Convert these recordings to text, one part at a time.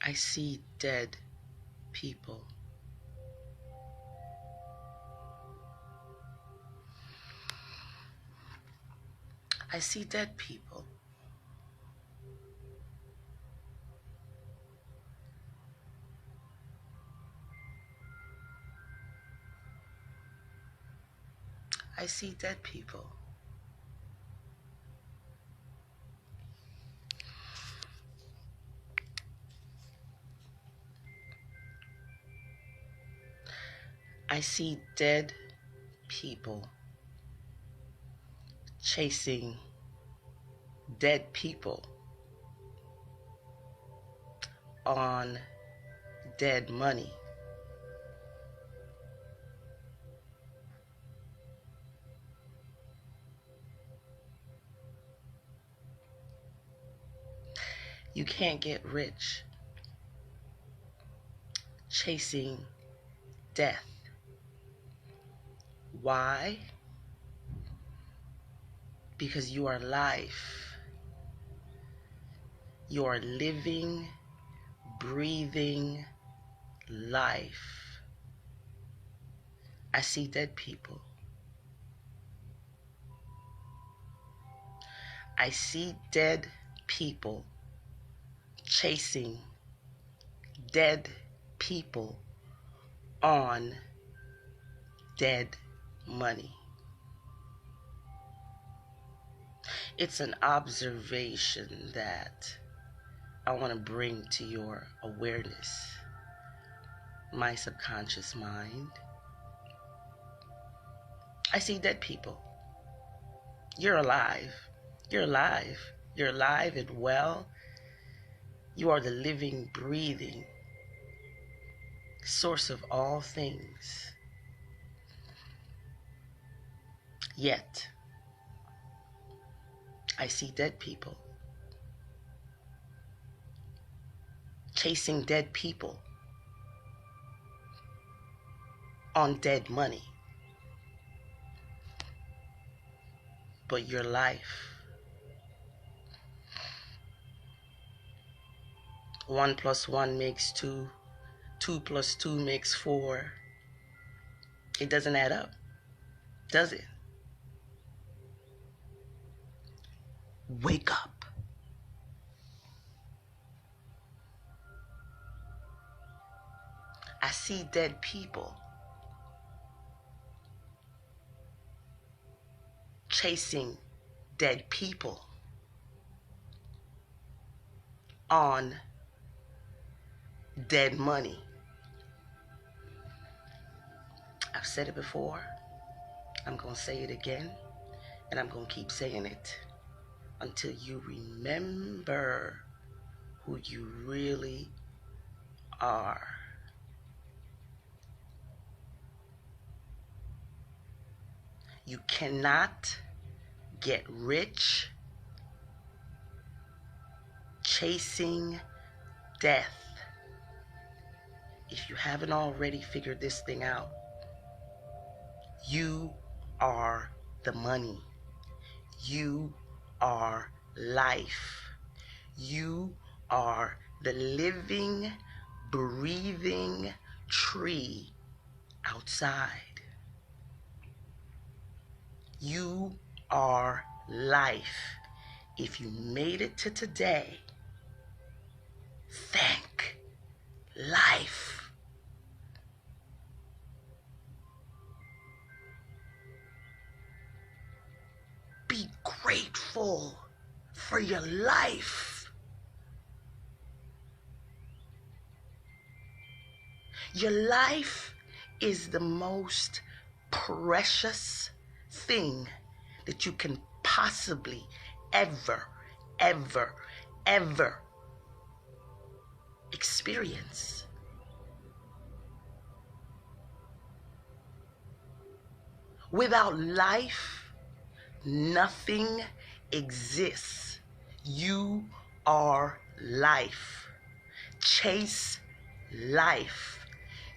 I see dead people. I see dead people. I see dead people. I see dead people chasing dead people on dead money. You can't get rich chasing death. Why? Because you are life. You are living, breathing life. I see dead people. I see dead people chasing dead people on dead money. It's an observation that I want to bring to your awareness, my subconscious mind. I see dead people. You're alive. You're alive. You're alive and well. You are the living, breathing source of all things. Yet, I see dead people chasing dead people on dead money. But your life, 1 + 1 makes 2, 2 + 2 makes 4. It doesn't add up, does it? Wake up. I see dead people chasing dead people on dead money. I've said it before. I'm going to say it again. And I'm going to keep saying it until you remember who you really are. You cannot get rich chasing death. If you haven't already figured this thing out, you are the money. You are life. You are the living, breathing tree outside. You are life. If you made it to today, thank life. Be grateful for your life. Your life is the most precious thing that you can possibly ever experience. Without life, nothing exists. You are life. Chase life.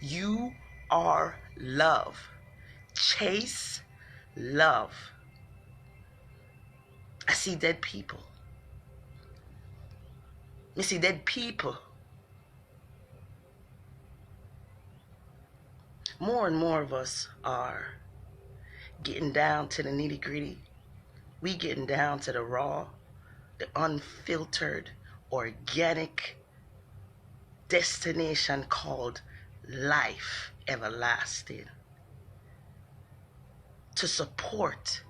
You are love. Chase love. I see dead people. I see dead people More and more of us are getting down to the nitty gritty. We getting down to the raw, the unfiltered, organic destination called life everlasting. To support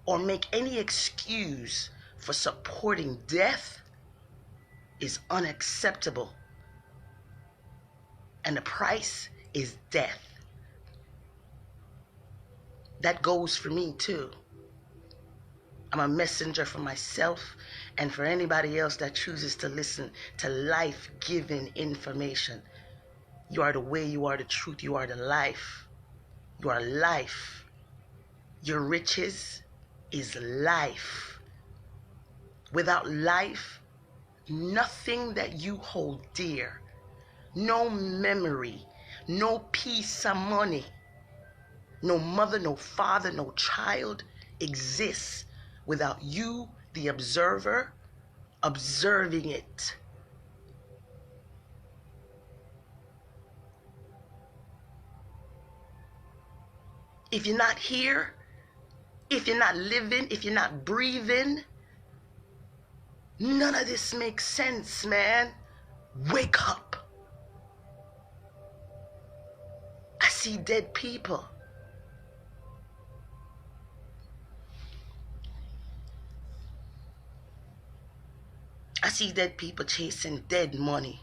or make any excuse for supporting death is unacceptable. And the price is death. That goes for me too. I'm a messenger for myself and for anybody else that chooses to listen to life-giving information. You are the way, you are the truth, you are the life. You are life. Your riches is life. Without life, nothing that you hold dear, no memory, no piece of money, no mother, no father, no child exists without you, the observer, observing it. If you're not here, if you're not living, if you're not breathing, none of this makes sense, man. Wake up. I see dead people. I see dead people chasing dead money.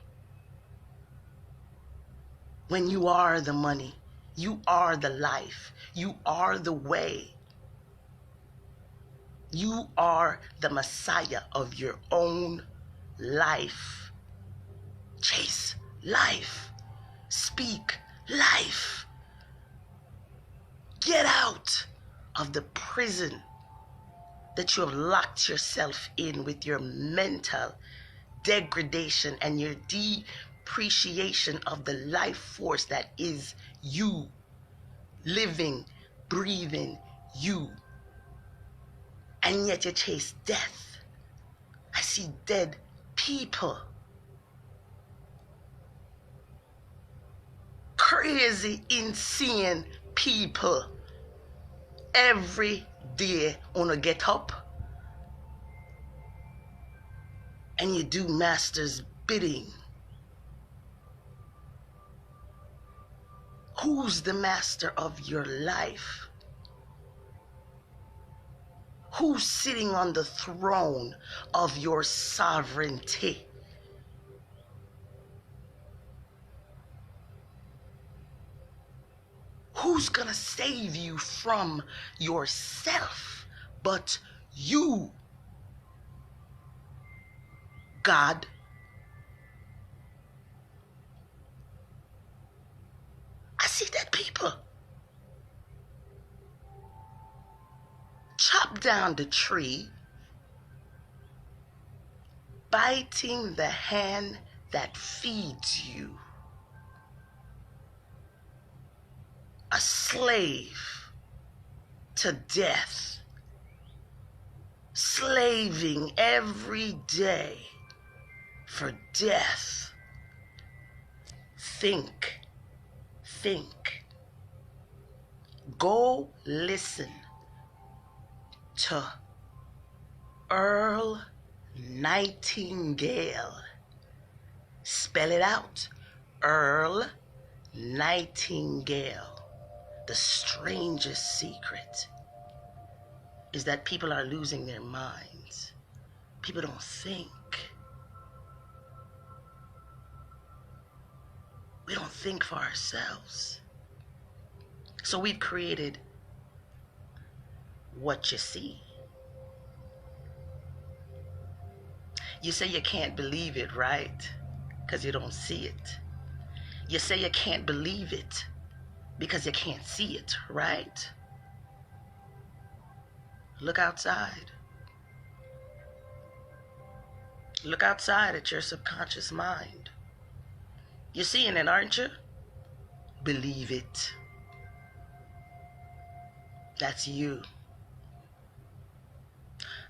When you are the money, you are the life, you are the way. You are the Messiah of your own life. Chase life. Speak life. Get out of the prison that you have locked yourself in with your mental degradation and your depreciation of the life force that is you, living, breathing you. And yet you chase death. I see dead people. Crazy, insane people. Every day wanna get up and you do master's bidding. Who's the master of your life? Who's sitting on the throne of your sovereignty? Who's gonna save you from yourself but you? God. I see dead people. Chop down the tree, biting the hand that feeds you. A slave to death, slaving every day for death. Think. Go listen to Earl Nightingale. Spell it out. Earl Nightingale. The strangest secret is that people are losing their minds. People don't think. We don't think for ourselves. So we've created what you see. You say you can't believe it, right? Because you don't see it. You say you can't believe it because you can't see it, right? Look outside. Look outside at your subconscious mind. You're seeing it, aren't you? Believe it. That's you.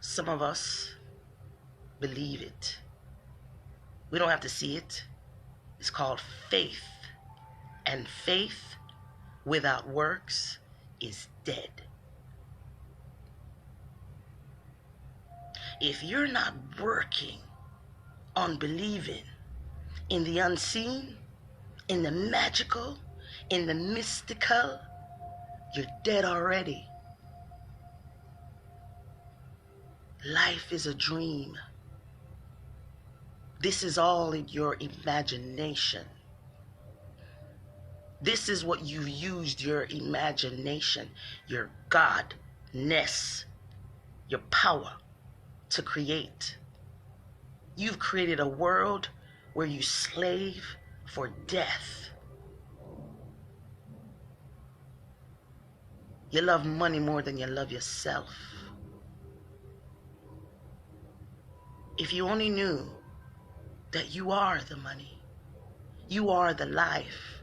Some of us believe it. We don't have to see it. It's called faith. And faith without works is dead. If you're not working on believing in the unseen, in the magical, in the mystical, you're dead already. Life is a dream. This is all in your imagination. This is what you've used your imagination, your godness, your power to create. You've created a world where you slave for death. You love money more than you love yourself. If you only knew that you are the money, you are the life,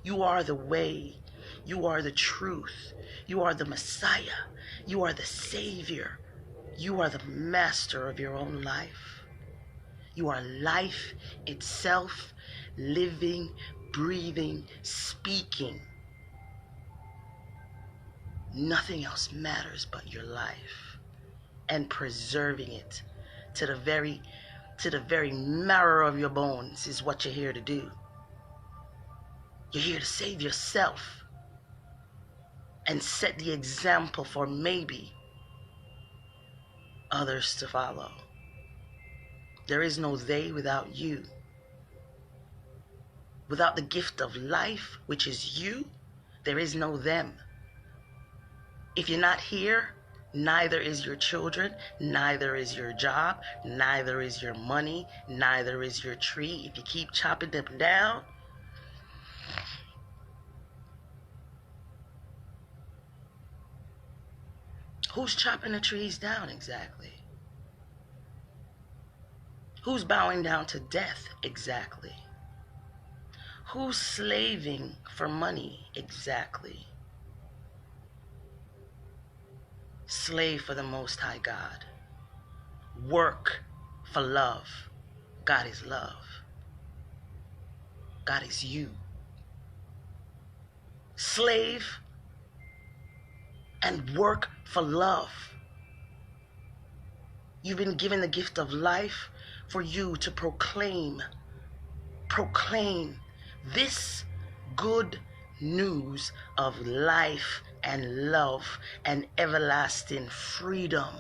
you are the way, you are the truth, you are the Messiah, you are the Savior, you are the master of your own life. You are life itself, living, breathing, speaking. Nothing else matters but your life and preserving it to the very marrow of your bones is what you're here to do. You're here to save yourself and set the example for maybe others to follow. There is no they without you. Without the gift of life, which is you, there is no them. If you're not here, neither is your children, neither is your job, neither is your money, neither is your tree. If you keep chopping them down, who's chopping the trees down exactly? Who's bowing down to death exactly? Who's slaving for money exactly? Slave for the Most High God. Work for love. God is love. God is you. Slave and work for love. You've been given the gift of life for you to proclaim this good news of life and love and everlasting freedom.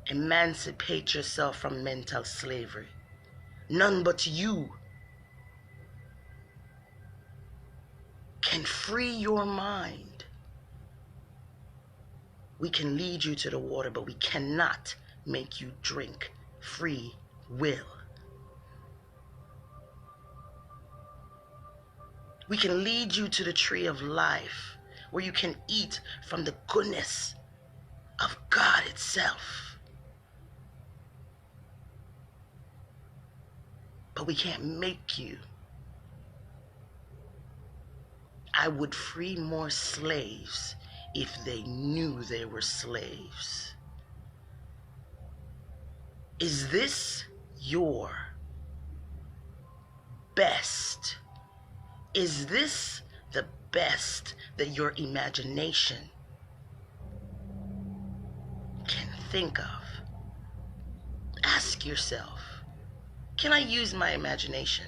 Emancipate yourself from mental slavery. None but you can free your mind. We can lead you to the water, but we cannot make you drink. Free will. We can lead you to the tree of life, where you can eat from the goodness of God itself. But we can't make you. I would free more slaves if they knew they were slaves. Is this your best? Is this the best that your imagination can think of? Ask yourself, can I use my imagination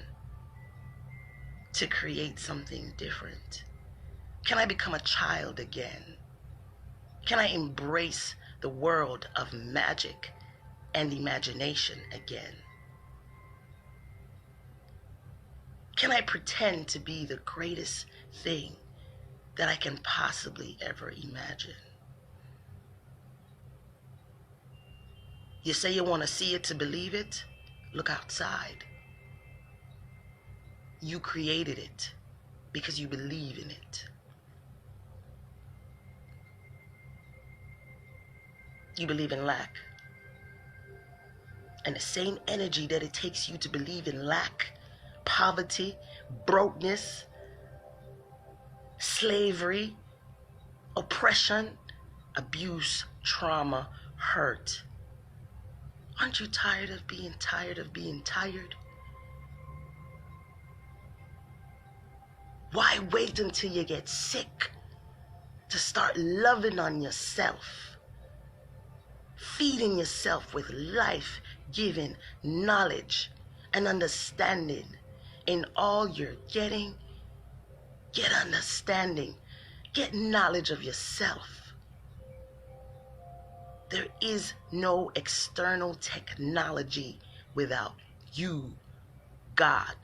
to create something different? Can I become a child again? Can I embrace the world of magic and imagination again? Can I pretend to be the greatest thing that I can possibly ever imagine? You say you want to see it to believe it? Look outside. You created it because you believe in it. You believe in lack. And the same energy that it takes you to believe in lack, poverty, brokenness, slavery, oppression, abuse, trauma, hurt. Aren't you tired of being tired of being tired? Why wait until you get sick to start loving on yourself? Feeding yourself with life-giving knowledge and understanding. In all you're getting, get understanding. Get knowledge of yourself. There is no external technology without you, God.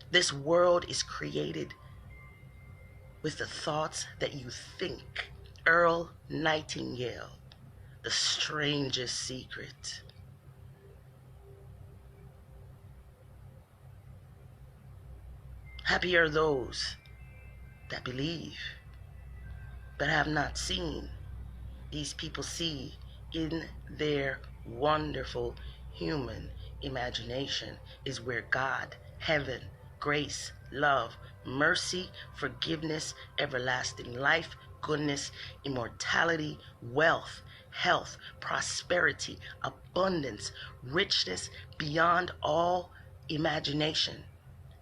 This world is created with the thoughts that you think. Earl Nightingale, The Strangest Secret. Happy are those that believe but have not seen. These people see in their wonderful human imagination is where God, heaven, grace, love, mercy, forgiveness, everlasting life, goodness, immortality, wealth, health, prosperity, abundance, richness beyond all imagination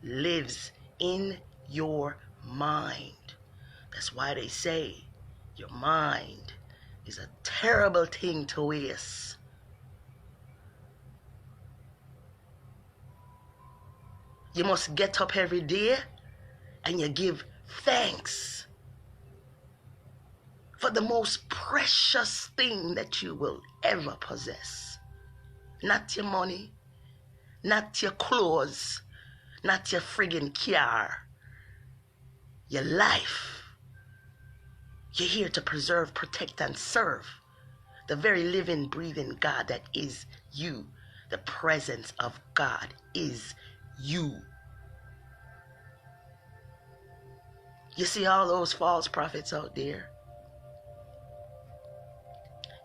lives in your mind. That's why they say your mind is a terrible thing to waste. You must get up every day and you give thanks for the most precious thing that you will ever possess. Not your money, not your clothes, not your friggin' car. Your life. You're here to preserve, protect, and serve the very living, breathing God that is you. The presence of God is you. You see all those false prophets out there?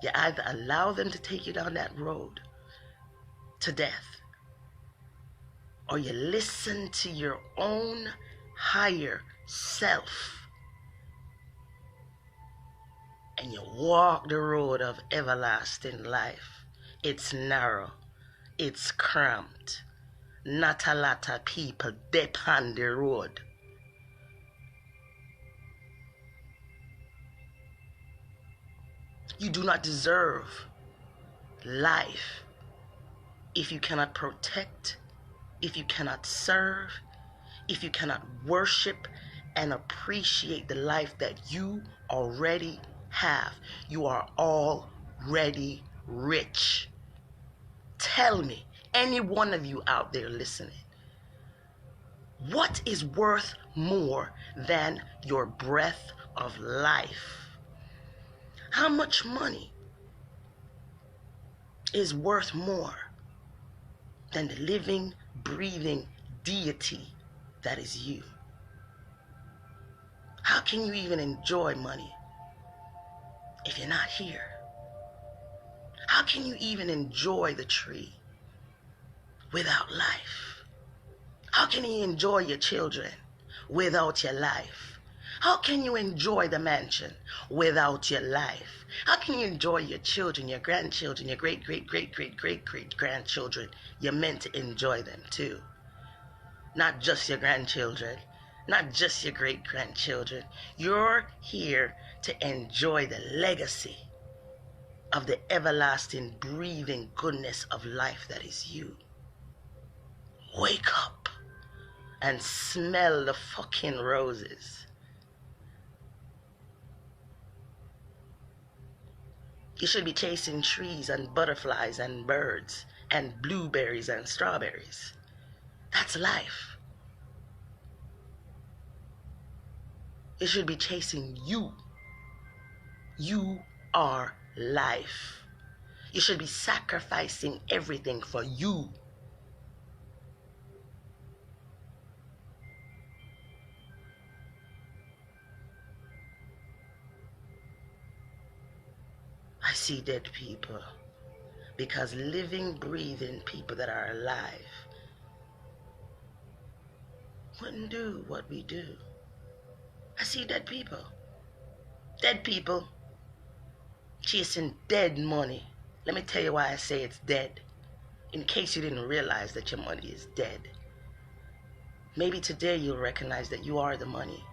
You either allow them to take you down that road to death, or you listen to your own higher self and you walk the road of everlasting life. It's narrow. It's cramped. Not a lot of people dip on the road. You do not deserve life if you cannot protect, if you cannot serve, if you cannot worship and appreciate the life that you already have. You are already rich. Tell me, any one of you out there listening, what is worth more than your breath of life? How much money is worth more than the living, breathing deity that is you? How can you even enjoy money if you're not here? How can you even enjoy the tree without life? How can you enjoy your children without your life? How can you enjoy the mansion without your life? How can you enjoy your children, your grandchildren, your great-great-great-great-great-great-grandchildren? You're meant to enjoy them too. Not just your grandchildren, not just your great-grandchildren. You're here to enjoy the legacy of the everlasting, breathing goodness of life that is you. Wake up and smell the fucking roses. You should be chasing trees and butterflies and birds and blueberries and strawberries. That's life. You should be chasing you. You are life. You should be sacrificing everything for you. I see dead people because living, breathing people that are alive wouldn't do what we do. I see dead people. Dead people chasing dead money. Let me tell you why I say it's dead. in case you didn't realize that your money is dead. Maybe today you'll recognize that you are the money.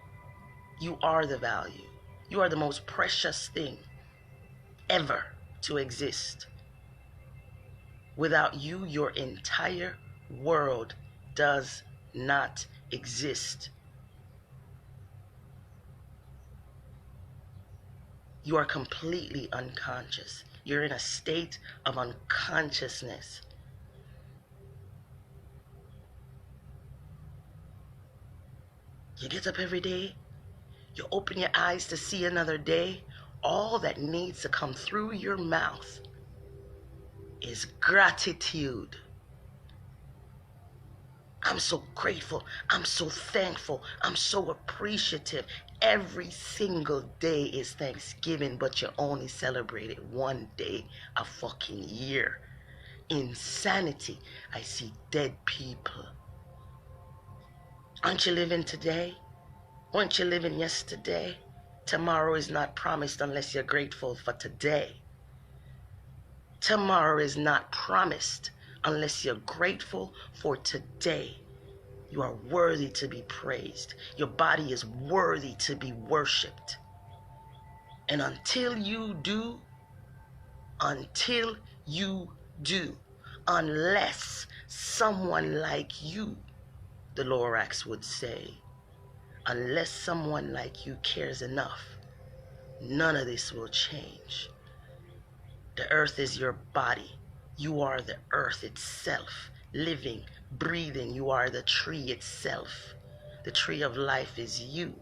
You are the value. You are the most precious thing ever to exist. Without you, your entire world does not exist. You are completely unconscious. You're in a state of unconsciousness. You get up every day, you open your eyes to see another day. All that needs to come through your mouth is gratitude. I'm so grateful. I'm so thankful. I'm so appreciative. Every single day is Thanksgiving, but you only celebrate it one day a fucking year. Insanity. I see dead people. Aren't you living today? Weren't you living yesterday? Tomorrow is not promised unless you're grateful for today. Tomorrow is not promised unless you're grateful for today. You are worthy to be praised. Your body is worthy to be worshipped. And until you do, unless someone like you, the Lorax would say, unless someone like you cares enough, none of this will change. The earth is your body. You are the earth itself, living, breathing. You are the tree itself. The tree of life is you.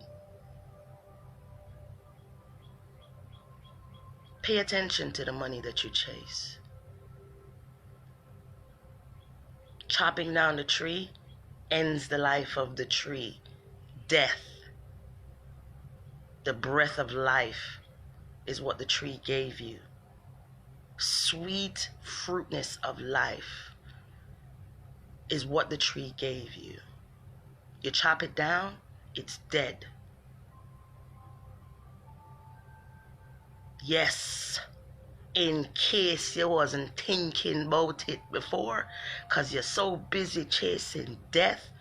Pay attention to the money that you chase. Chopping down the tree ends the life of the tree. Death, the breath of life, is what the tree gave you. Sweet fruitness of life is what the tree gave you. You chop it down, it's dead. Yes, in case you wasn't thinking about it before, because you're so busy chasing death.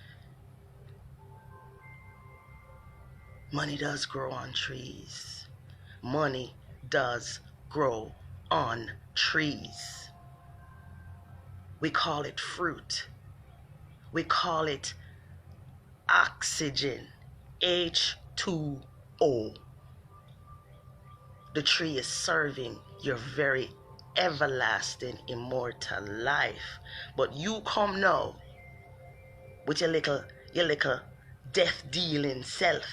Money does grow on trees. Money does grow on trees. We call it fruit. We call it oxygen, H2O. The tree is serving your very everlasting immortal life. But you come now with your little death dealing self.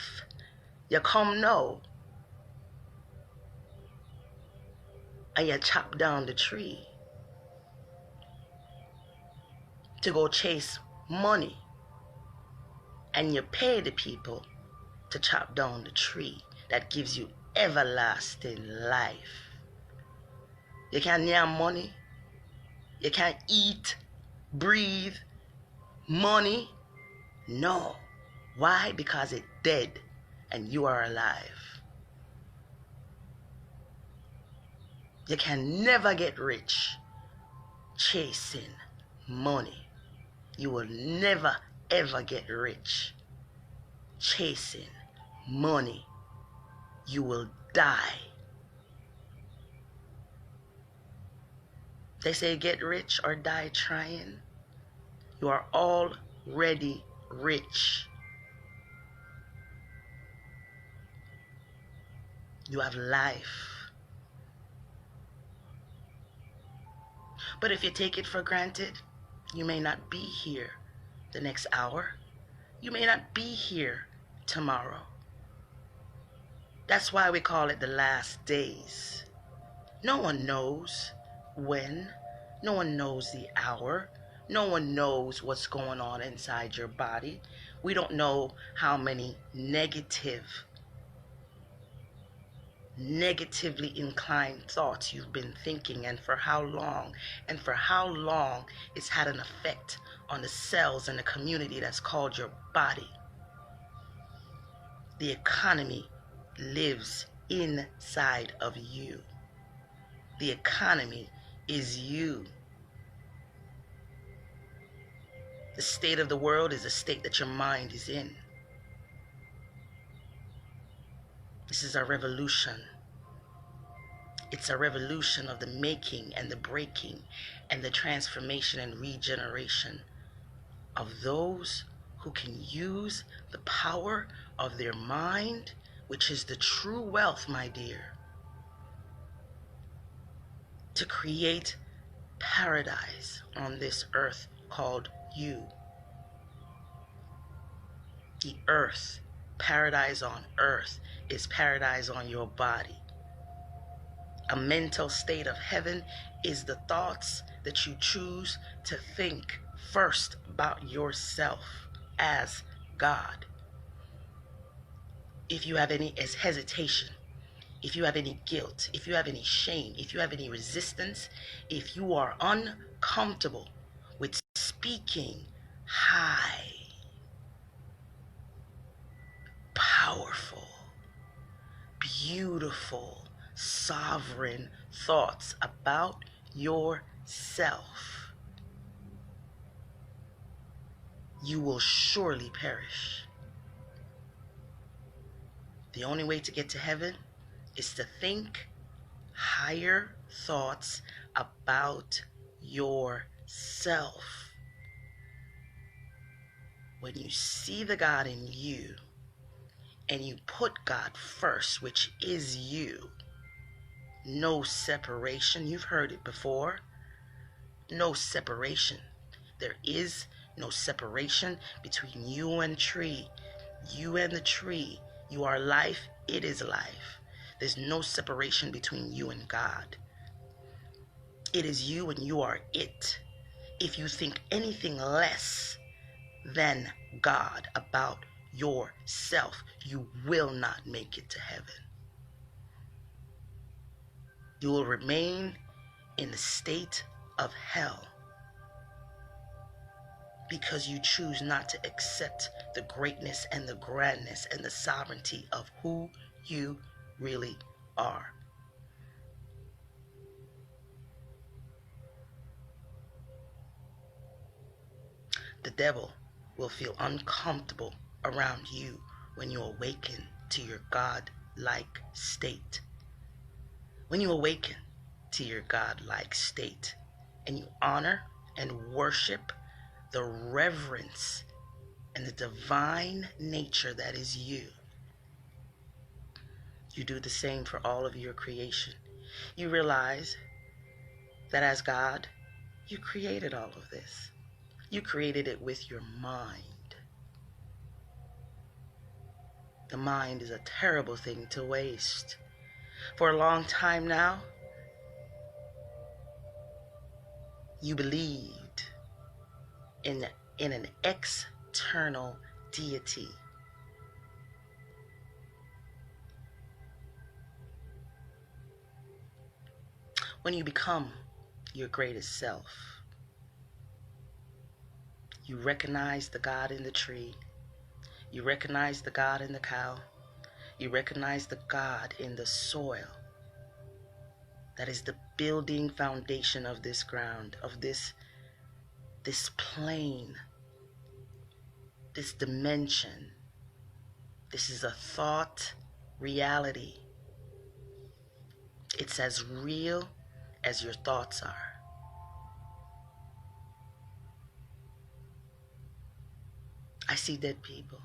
You come now and you chop down the tree to go chase money, and you pay the people to chop down the tree that gives you everlasting life. You can't yam money. You can't eat, breathe money. No. Why? Because it's dead and you are alive. You can never get rich chasing money. You will never ever get rich chasing money. You will die. They say get rich or die trying. You are already rich. You have life. But if you take it for granted, you may not be here the next hour. You may not be here tomorrow. That's why we call it the last days. No one knows when. No one knows the hour. No one knows what's going on inside your body. We don't know how many negatively inclined thoughts you've been thinking, and for how long, it's had an effect on the cells and the community that's called your body. The economy lives inside of you. The economy is you. The state of the world is the state that your mind is in. This is a revolution. It's a revolution of the making and the breaking and the transformation and regeneration of those who can use the power of their mind, which is the true wealth, my dear, to create paradise on this earth called you. The earth, paradise on earth, is paradise on your body. A mental state of heaven is the thoughts that you choose to think first about yourself as God. If you have any hesitation, if you have any guilt, if you have any shame, if you have any resistance, if you are uncomfortable with speaking high, powerful, beautiful, sovereign thoughts about yourself, you will surely perish. The only way to get to heaven is to think higher thoughts about yourself. When you see the God in you and you put God first, which is you, no separation. You've heard it before. No separation. There is no separation between you and tree. You and the tree. You are life. It is life. There's no separation between you and God. It is you and you are it. If you think anything less than God about yourself, you will not make it to heaven. You will remain in the state of hell because you choose not to accept the greatness and the grandness and the sovereignty of who you really are. The devil will feel uncomfortable around you when you awaken to your God-like state. When you awaken to your God-like state and you honor and worship the reverence and the divine nature that is you, you do the same for all of your creation. You realize that as God, you created all of this. You created it with your mind. The mind is a terrible thing to waste. For a long time now, you believed in an external deity. When you become your greatest self, you recognize the God in the tree. You recognize the God in the cow. You recognize the God in the soil. That is the building foundation of this ground, of this plane, this dimension. This is a thought reality. It's as real as your thoughts are. I see dead people.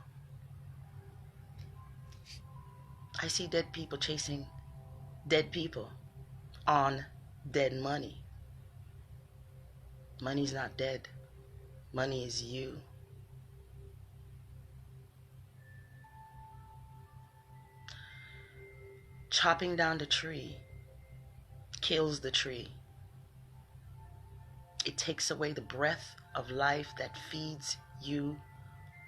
I see dead people chasing dead people on dead money. Money's not dead. Money is you. Chopping down the tree kills the tree. It takes away the breath of life that feeds you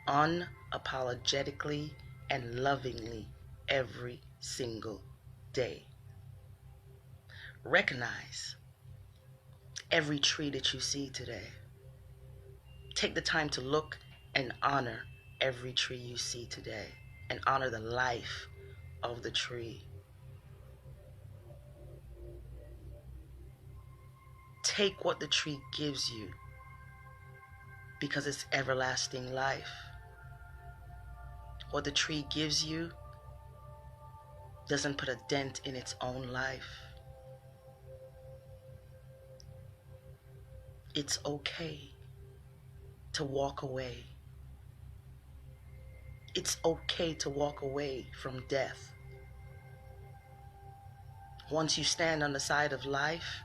unapologetically and lovingly every single day. Recognize every tree that you see today. Take the time to look and honor every tree you see today and honor the life of the tree. Take what the tree gives you because it's everlasting life. What the tree gives you doesn't put a dent in its own life. It's okay to walk away. It's okay to walk away from death. Once you stand on the side of life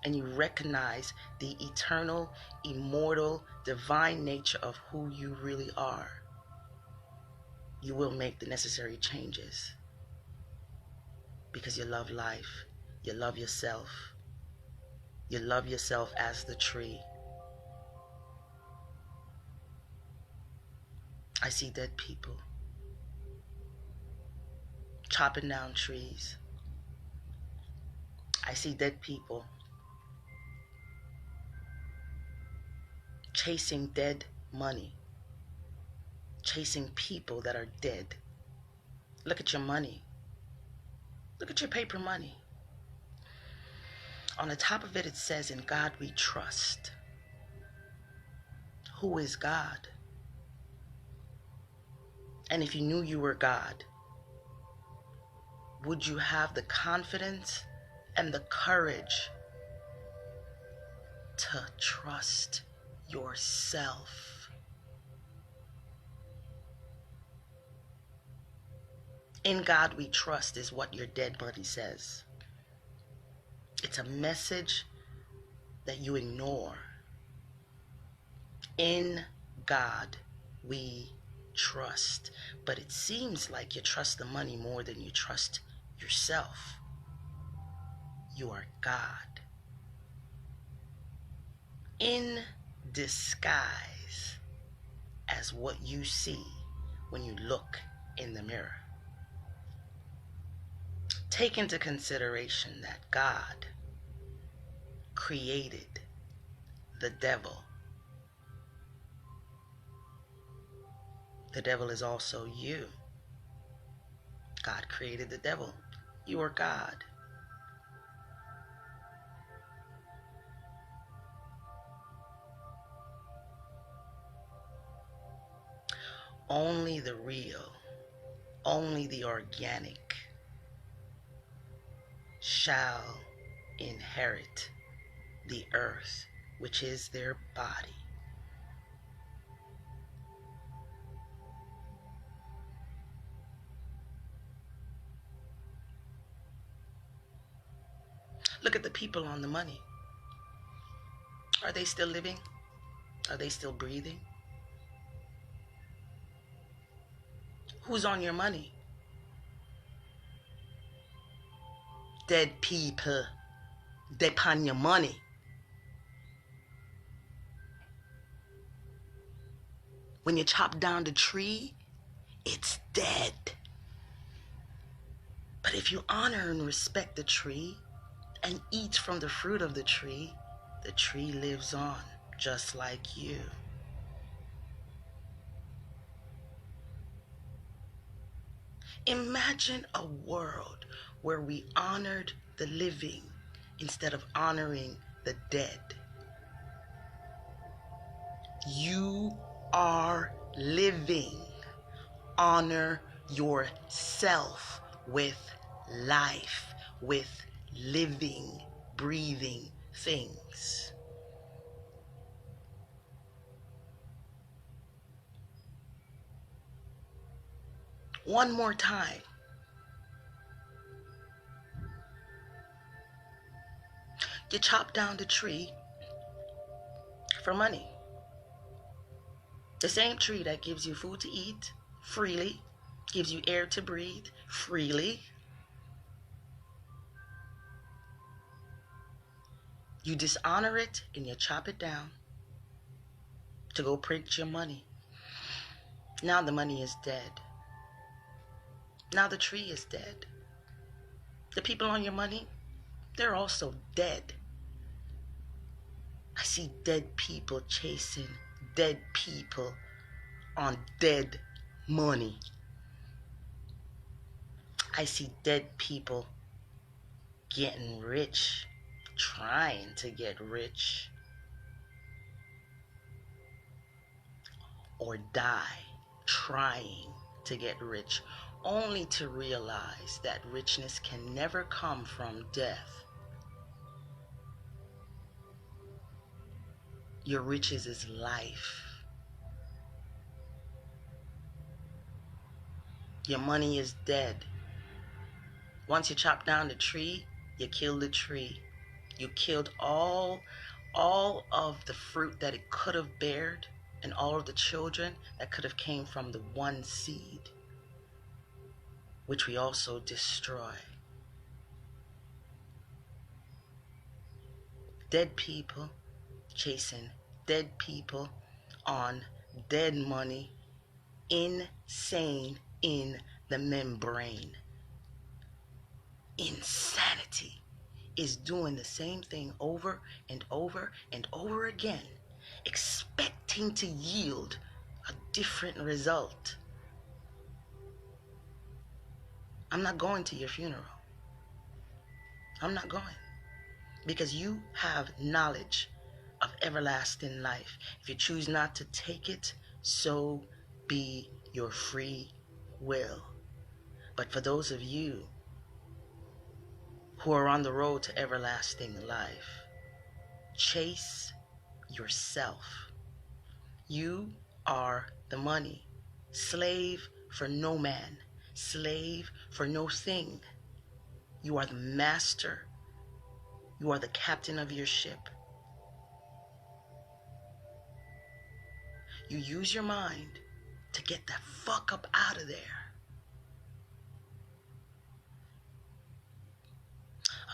and you recognize the eternal, immortal, divine nature of who you really are, you will make the necessary changes because you love life. You love yourself. You love yourself as the tree. I see dead people chopping down trees. I see dead people chasing dead money, chasing people that are dead. Look at your money. Look at your paper money. On the top of it, it says, "In God we trust." Who is God? And if you knew you were God, would you have the confidence and the courage to trust yourself? In God we trust is what your dead body says. It's a message that you ignore. In God we trust. But it seems like you trust the money more than you trust yourself. You are God in disguise as what you see when you look in the mirror. Take into consideration that God created the devil. The devil is also you. God created the devil. You are God. Only the real, only the organic shall inherit the earth, which is their body. Look at the people on the money. Are they still living? Are they still breathing? Who's on your money? Dead people. Depend your money. When you chop down the tree, it's dead. But if you honor and respect the tree and eat from the fruit of the tree lives on just like you. Imagine a world where we honored the living instead of honoring the dead. You are living. Honor yourself with life, with living, breathing things. One more time. You chop down the tree for money. The same tree that gives you food to eat freely, gives you air to breathe freely. You dishonor it and you chop it down to go print your money. Now the money is dead. Now the tree is dead. The people on your money, they're also dead. I see dead people chasing dead people on dead money. I see dead people getting rich, trying to get rich. or die trying to get rich, only to realize that richness can never come from death. Your riches is life. Your money is dead. Once you chop down the tree, you kill the tree. You killed all of the fruit that it could have bared, and all of the children that could have came from the one seed, which we also destroy. Dead people chasing dead people on dead money, insane in the membrane. Insanity is doing the same thing over and over and over again, expecting to yield a different result. I'm not going to your funeral. I'm not going. Because you have knowledge of everlasting life. If you choose not to take it, so be your free will. But for those of you who are on the road to everlasting life, chase yourself. You are the money. Slave for no man. Slave for no thing. You are the master. You are the captain of your ship. You use your mind to get the fuck up out of there.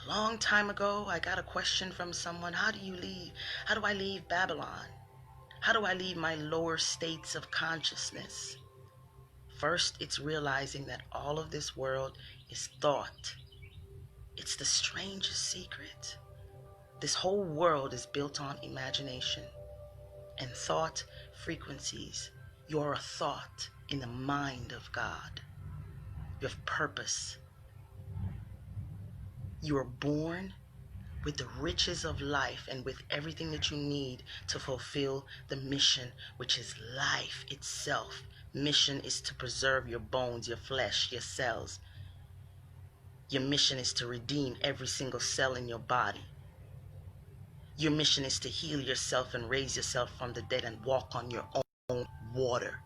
A long time ago, I got a question from someone. How do you leave? How do I leave Babylon? How do I leave my lower states of consciousness? First, it's realizing that all of this world is thought. It's the strangest secret. This whole world is built on imagination and thought frequencies. You're a thought in the mind of God. You have purpose. You are born with the riches of life and with everything that you need to fulfill the mission, which is life itself. Mission is to preserve your bones, your flesh, your cells. Your mission is to redeem every single cell in your body. Your mission is to heal yourself and raise yourself from the dead and walk on your own water.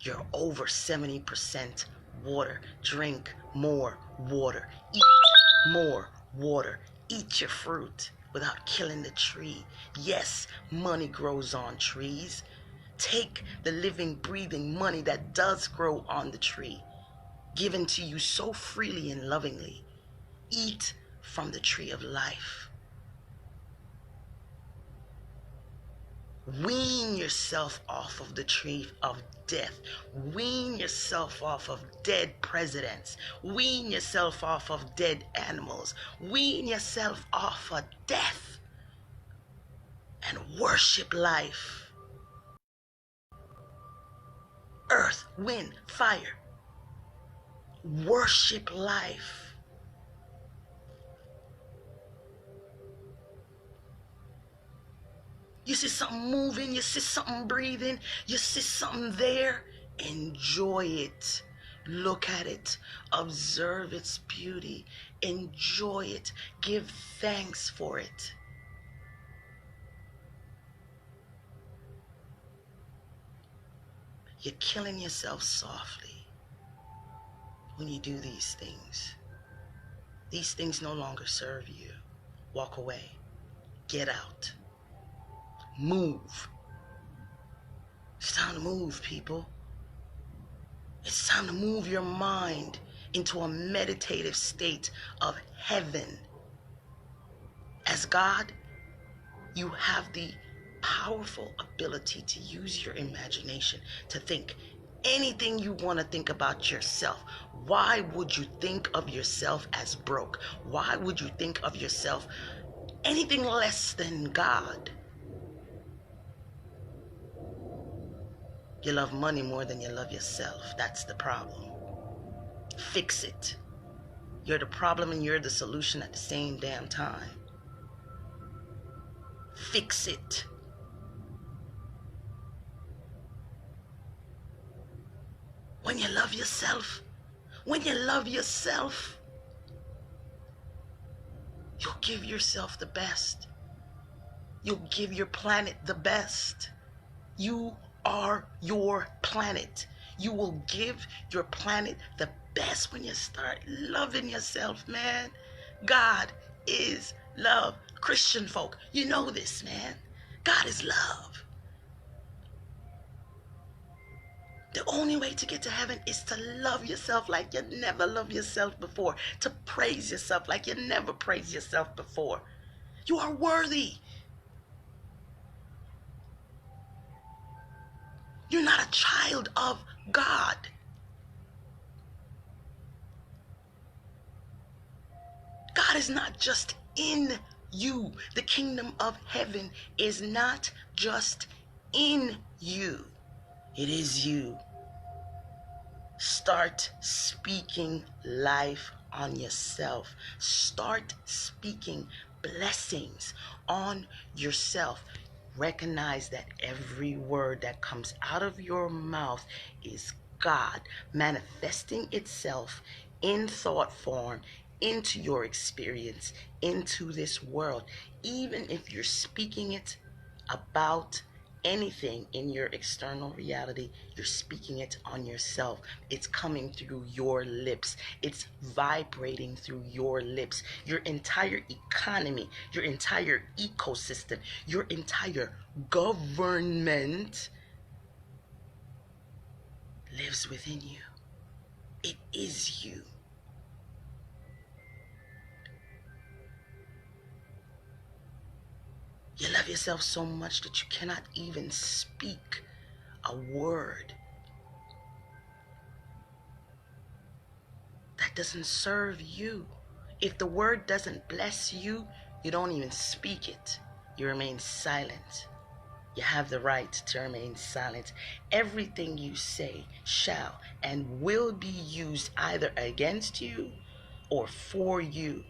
You're over 70% water. Drink more water. Eat more water. Eat your fruit without killing the tree. Yes, money grows on trees. Take the living, breathing money that does grow on the tree, given to you so freely and lovingly. Eat from the tree of life. Wean yourself off of the tree of death. Wean yourself off of dead presidents. Wean yourself off of dead animals. Wean yourself off of death and worship life. Earth, wind, fire. Worship life. You see something moving, you see something breathing, you see something there, enjoy it. Look at it, observe its beauty, enjoy it, give thanks for it. You're killing yourself softly when you do these things. These things no longer serve you. Walk away. Get out. Move. It's time to move, people. It's time to move your mind into a meditative state of heaven. As God, you have the powerful ability to use your imagination to think anything you want to think about yourself. Why would you think of yourself as broke? Why would you think of yourself anything less than God? You love money more than you love yourself. That's the problem. Fix it. You're the problem and you're the solution at the same damn time. Fix it. when you love yourself. When you love yourself, you'll give yourself the best. You'll give your planet the best. You are your planet. You will give your planet the best when you start loving yourself, man. God is love. Christian folk, you know this, man. God is love. The only way to get to heaven is to love yourself like you never loved yourself before. To praise yourself like you never praised yourself before. You are worthy. You're not a child of God. God is not just in you. The kingdom of heaven is not just in you. It is you. Start speaking life on yourself. Start speaking blessings on yourself. Recognize that every word that comes out of your mouth is God manifesting itself in thought form into your experience, into this world. Even if you're speaking it about anything in your external reality, you're speaking it on yourself. It's coming through your lips. It's vibrating through your lips. Your entire economy, your entire ecosystem, your entire government lives within you. It is you. You love yourself so much that you cannot even speak a word that doesn't serve you. If the word doesn't bless you, you don't even speak it. You remain silent. You have the right to remain silent. Everything you say shall and will be used either against you or for you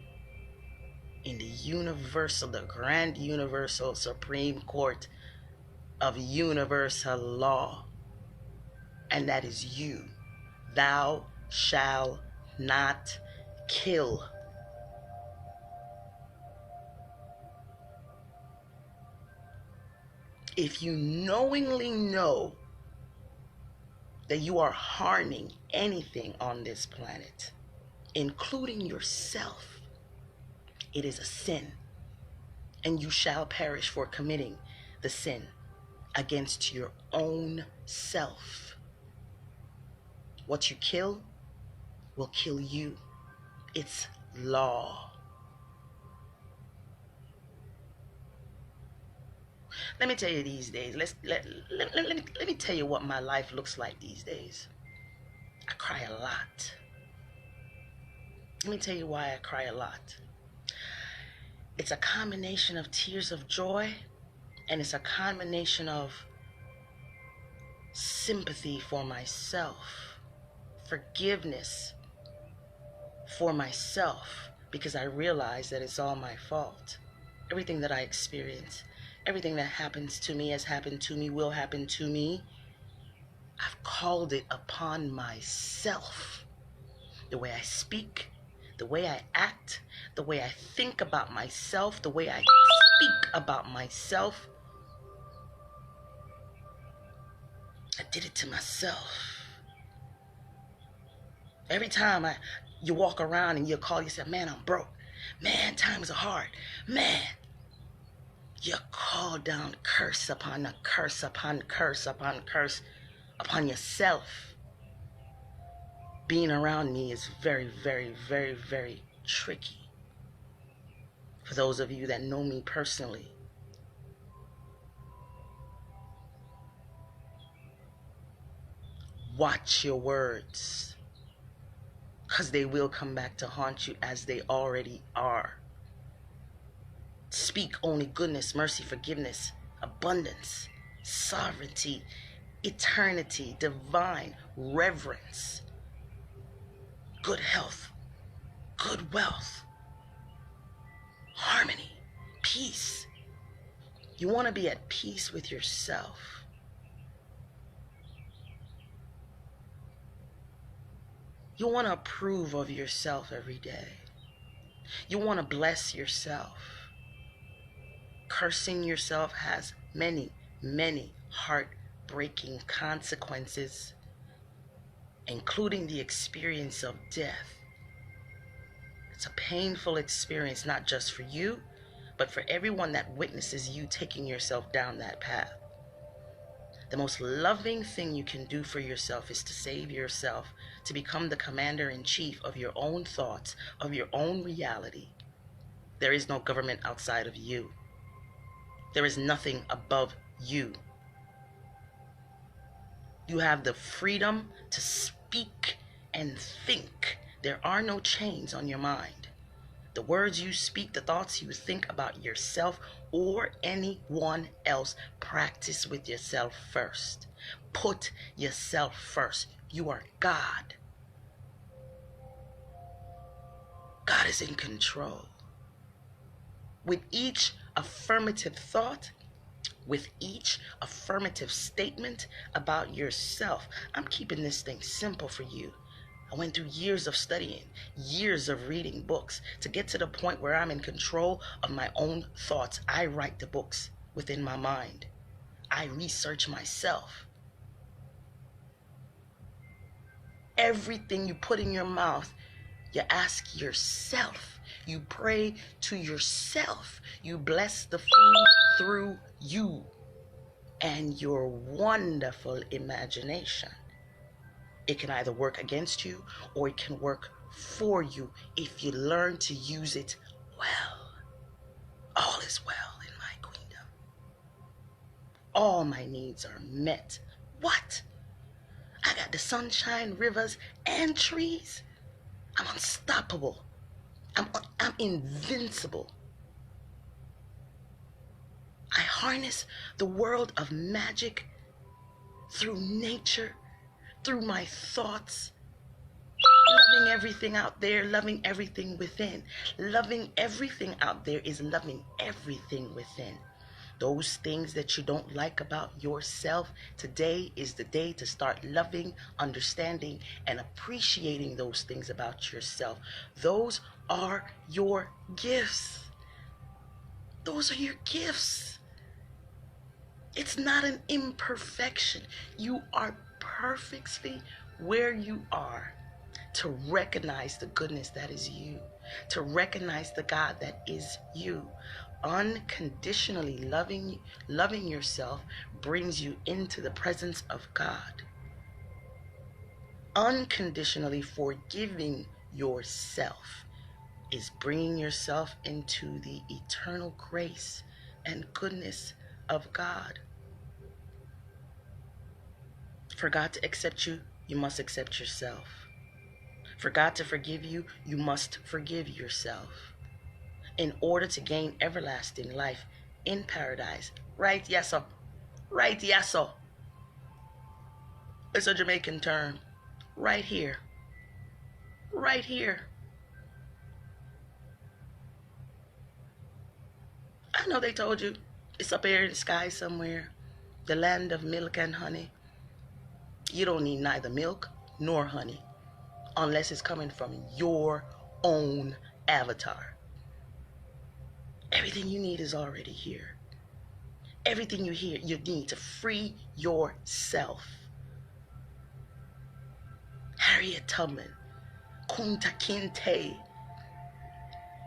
in the universal, the grand universal Supreme Court of universal law. And that is you. Thou shalt not kill. If you knowingly know that you are harming anything on this planet, including yourself, it is a sin, and you shall perish for committing the sin against your own self. What you kill will kill you. It's law. Let me tell you these days, let me tell you what my life looks like these days. I cry a lot. Let me tell you why I cry a lot. It's a combination of tears of joy, and it's a combination of sympathy for myself, forgiveness for myself, because I realize that it's all my fault. Everything that I experience, everything that happens to me has happened to me, will happen to me. I've called it upon myself. The way I speak, the way I act, the way I think about myself, the way I speak about myself. I did it to myself. Every time you walk around and you call yourself, man, I'm broke. Man, times are hard. Man, you call down curse upon a curse upon curse upon curse upon yourself. Being around me is very, very, very, very tricky. For those of you that know me personally, watch your words, because they will come back to haunt you as they already are. Speak only goodness, mercy, forgiveness, abundance, sovereignty, eternity, divine reverence, good health, good wealth, harmony, peace. You want to be at peace with yourself. You want to approve of yourself every day. You want to bless yourself. Cursing yourself has many, many heartbreaking consequences, including the experience of death. It's a painful experience, not just for you, but for everyone that witnesses you taking yourself down that path. The most loving thing you can do for yourself is to save yourself, to become the commander-in-chief of your own thoughts, of your own reality. There is no government outside of you. There is nothing above you. You have the freedom to speak and think. There are no chains on your mind. The words you speak, the thoughts you think about yourself or anyone else, practice with yourself first. Put yourself first. You are God. God is in control. With each affirmative thought, with each affirmative statement about yourself, I'm keeping this thing simple for you. I went through years of studying, years of reading books to get to the point where I'm in control of my own thoughts. I write the books within my mind. I research myself. Everything you put in your mouth, you ask yourself. You pray to yourself. You bless the food through you and your wonderful imagination. It can either work against you or it can work for you if you learn to use it well. All is well in my kingdom. All my needs are met. What? I got the sunshine, rivers, and trees. I'm unstoppable. I'm invincible. I harness the world of magic through nature, through my thoughts, loving everything out there, loving everything within. Loving everything out there is loving everything within. Those things that you don't like about yourself, today is the day to start loving, understanding, and appreciating those things about yourself. Those are your gifts. Those are your gifts. It's not an imperfection. You are perfectly where you are. To recognize the goodness that is you, to recognize the God that is you. Unconditionally loving yourself brings you into the presence of God. Unconditionally forgiving yourself is bringing yourself into the eternal grace and goodness of God. For God to accept you, you must accept yourself. For God to forgive you, you must forgive yourself. In order to gain everlasting life in paradise. Right, yes, sir. Right, yes, sir. It's a Jamaican term. Right here. Right here. I know they told you it's up there in the sky somewhere. The land of milk and honey. You don't need neither milk nor honey unless it's coming from your own avatar. Everything you need is already here. Everything you need to free yourself. Harriet Tubman, Kunta Kinte.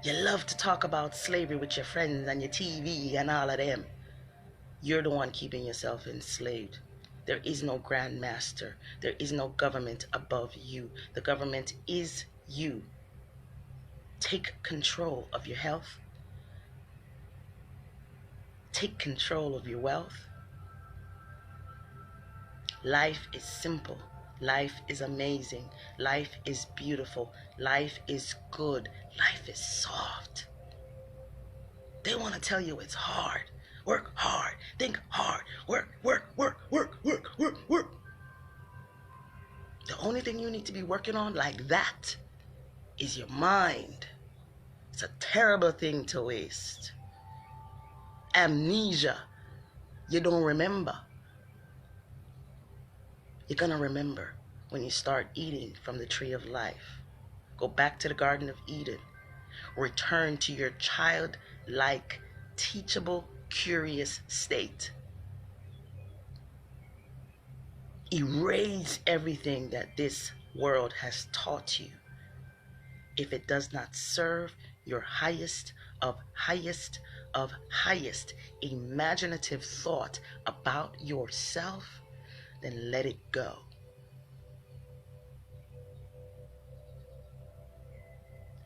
You love to talk about slavery with your friends and your TV and all of them. You're the one keeping yourself enslaved. There is no grand master. There is no government above you. The government is you. Take control of your health. Take control of your wealth. Life is simple. Life is amazing. Life is beautiful. Life is good. Life is soft. They want to tell you it's hard. Work hard. Think hard. Work. The only thing you need to be working on like that is your mind. It's a terrible thing to waste. Amnesia. You don't remember. You're going to remember. when you start eating from the tree of life. Go back to the Garden of Eden. Return to your childlike, teachable, curious state. Erase everything that this world has taught you. If it does not serve your highest of highest imaginative thought about yourself, then let it go.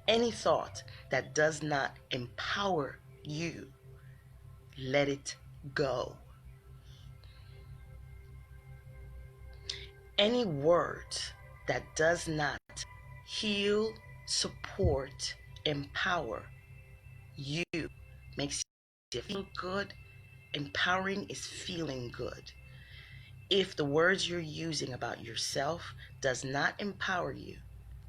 Any thought that does not empower you, let it go. Any words that does not heal, support, empower you, makes you feel good. Empowering is feeling good. If the words you're using about yourself does not empower you,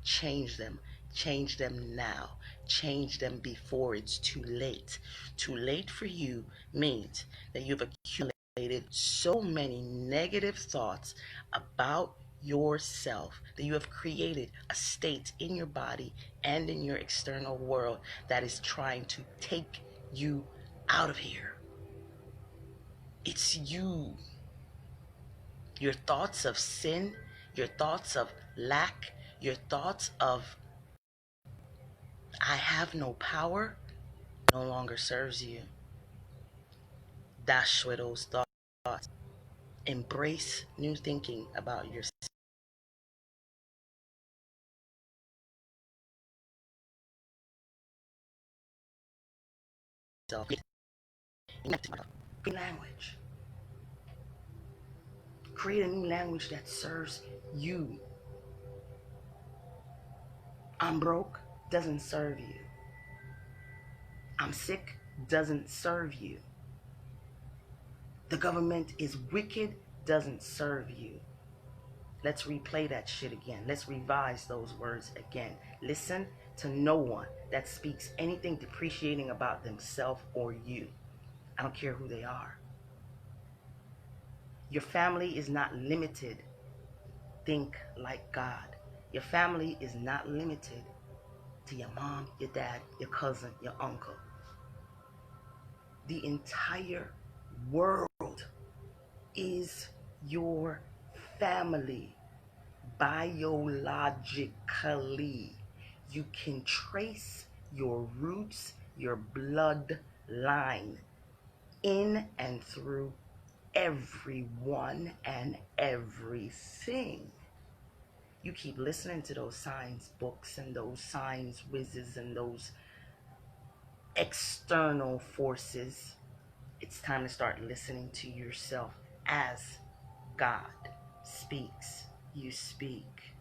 change them. Change them now. Change them before it's too late. Too late for you means that you've accumulated so many negative thoughts about yourself that you have created a state in your body and in your external world that is trying to take you out of here. It's you. Your thoughts of sin, your thoughts of lack, your thoughts of I have no power no longer serves you. Dash with those thoughts. Embrace new thinking about yourself. Create language. Create a new language that serves you. I'm broke doesn't serve you. I'm sick doesn't serve you. The government is wicked doesn't serve you. Let's replay that shit again. Let's revise those words again. Listen to no one that speaks anything depreciating about themselves or you. I don't care who they are. Your family is not limited. Think like God. Your family is not limited to your mom, your dad, your cousin, your uncle. The entire world is your family. Biologically, you can trace your roots, your bloodline in and through everyone and everything. You keep listening to those science books and those science whizzes and those external forces. It's time to start listening to yourself as God speaks. You speak.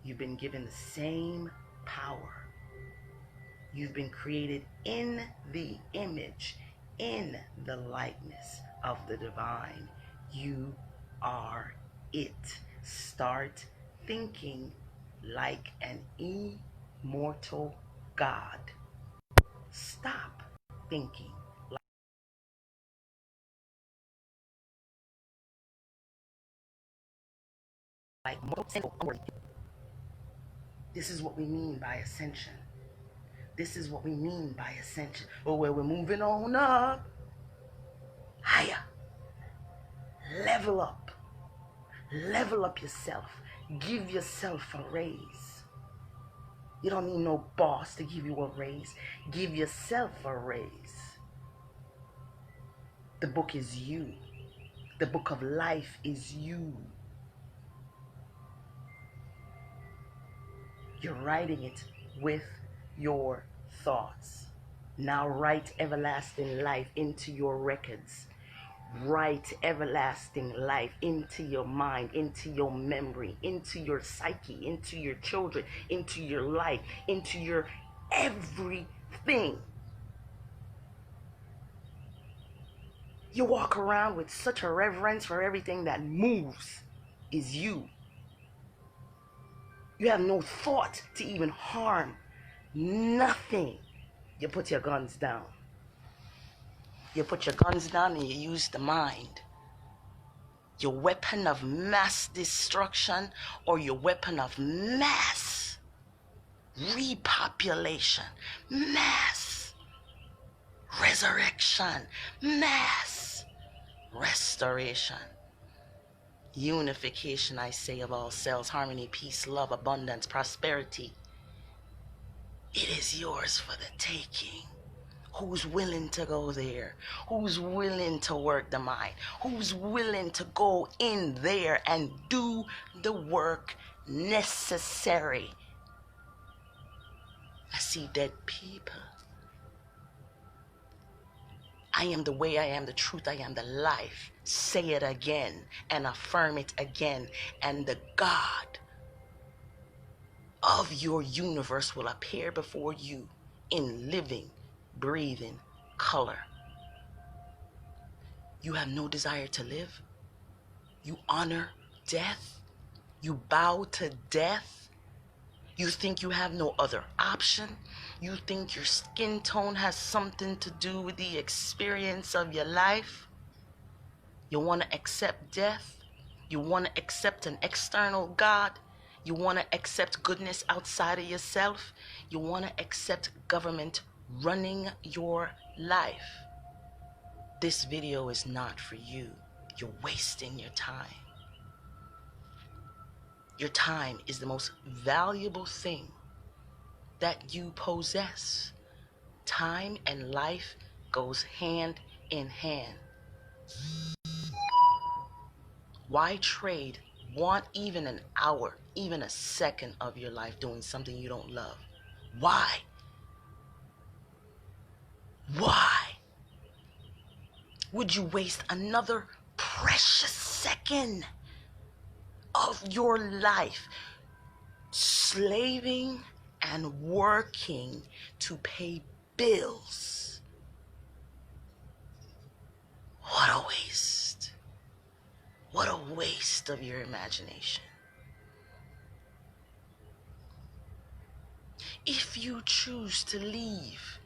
You've been given the same power. You've been created in the image, in the likeness of the divine. You are it. Start thinking like an immortal God. Stop thinking like mortal. This is what we mean by ascension. This is what we mean by ascension. Or where we're moving on up. Higher. Level up. Level up yourself. Give yourself a raise. You don't need no boss to give you a raise. Give yourself a raise. The book is you. The book of life is you. You're writing it with your thoughts. Now write everlasting life into your records. Write everlasting life into your mind, into your memory, into your psyche, into your children, into your life, into your everything. You walk around with such a reverence for everything that moves is you. You have no thought to even harm nothing. You put your guns down. You put your guns down and you use the mind. your weapon of mass destruction or your weapon of mass repopulation, mass resurrection, mass restoration, unification, I say, of all cells, harmony, peace, love, abundance, prosperity. It is yours for the taking. Who's willing to go there? Who's willing to work the mind? Who's willing to go in there and do the work necessary? I see dead people. I am the way, I am the truth, I am the life. Say it again and affirm it again, and the God of your universe will appear before you in living, breathing color. You have no desire to live. You honor death. You bow to death. You think you have no other option. You think your skin tone has something to do with the experience of your life. You want to accept death. You want to accept an external God. You want to accept goodness outside of yourself. You want to accept government running your life. This video is not for you. You're wasting your time. Your time is the most valuable thing that you possess. Time and life goes hand in hand. Why trade even an hour, even a second of your life doing something you don't love? Why? Why would you waste another precious second of your life slaving and working to pay bills? What a waste. What a waste of your imagination. If you choose to leave,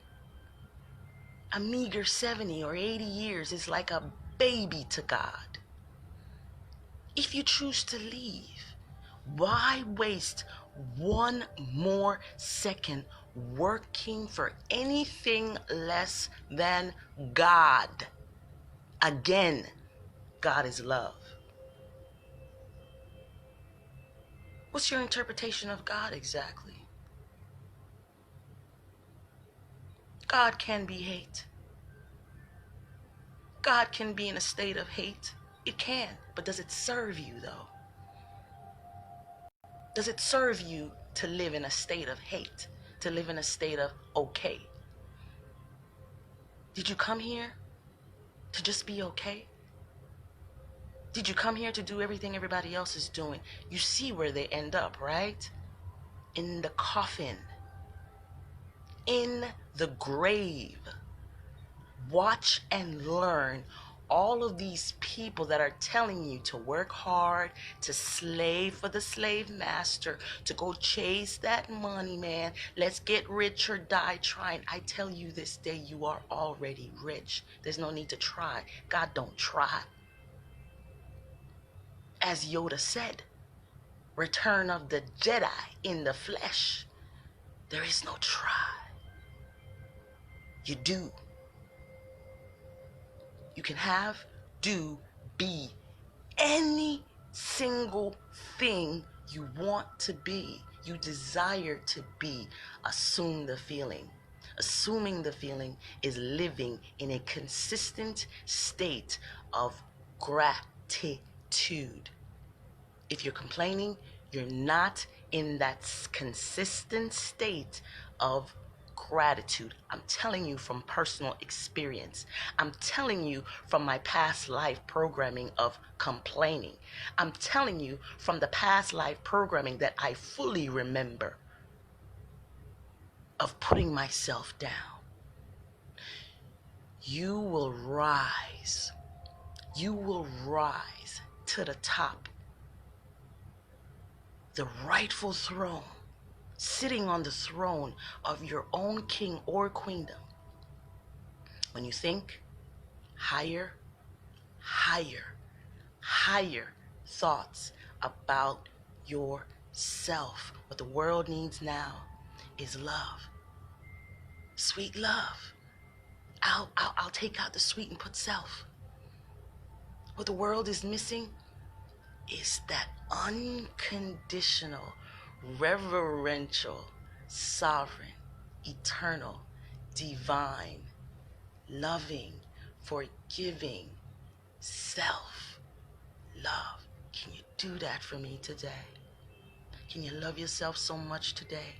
a meager 70 or 80 years is like a baby to God. If you choose to leave, why waste one more second working for anything less than God? Again, God is love. What's your interpretation of God exactly? God can be hate. God can be in a state of hate. It can, but does it serve you though? Does it serve you to live in a state of hate, to live in a state of okay? Did you come here to just be okay? Did you come here to do everything everybody else is doing? You see where they end up, right? In the coffin, in the grave. Watch and learn all of these people that are telling you to work hard, to slave for the slave master, to go chase that money, man. Let's get rich or die trying. I tell you this day, you are already rich. There's no need to try. God don't try. As Yoda said, Return of the Jedi in the flesh. There is no try. You do. You can have, do, be any single thing you want to be, you desire to be. Assume the feeling. Assuming the feeling is living in a consistent state of gratitude. If you're complaining, you're not in that consistent state of gratitude. I'm telling you from personal experience. I'm telling you from my past life programming of complaining. I'm telling you from the past life programming that I fully remember of putting myself down. You will rise. You will rise to the top. The rightful throne, sitting on the throne of your own king or queendom. When you think higher, higher, higher thoughts about yourself. What the world needs now is love. Sweet love. I'll take out the sweet and put self. What the world is missing is that unconditional, reverential, sovereign, eternal, divine, loving, forgiving self-love. Can you do that for me today? Can you love yourself so much today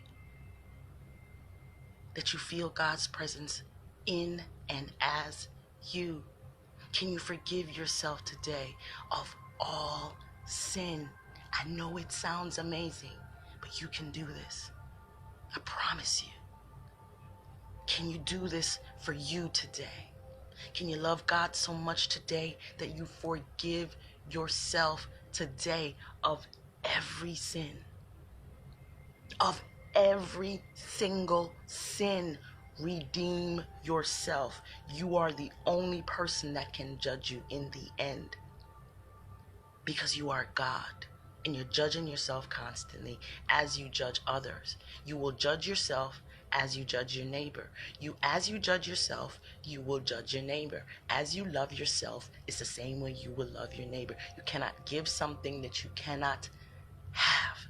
that you feel God's presence in and as you? Can you forgive yourself today of all sin? I know it sounds amazing, but you can do this. I promise you. Can you do this for you today? Can you love God so much today that you forgive yourself today of every sin? Of every single sin. Redeem yourself. You are the only person that can judge you in the end, because you are God and you're judging yourself constantly as you judge others. You will judge yourself as you judge your neighbor. As you judge yourself, you will judge your neighbor. As you love yourself, it's the same way you will love your neighbor. You cannot give something that you cannot have.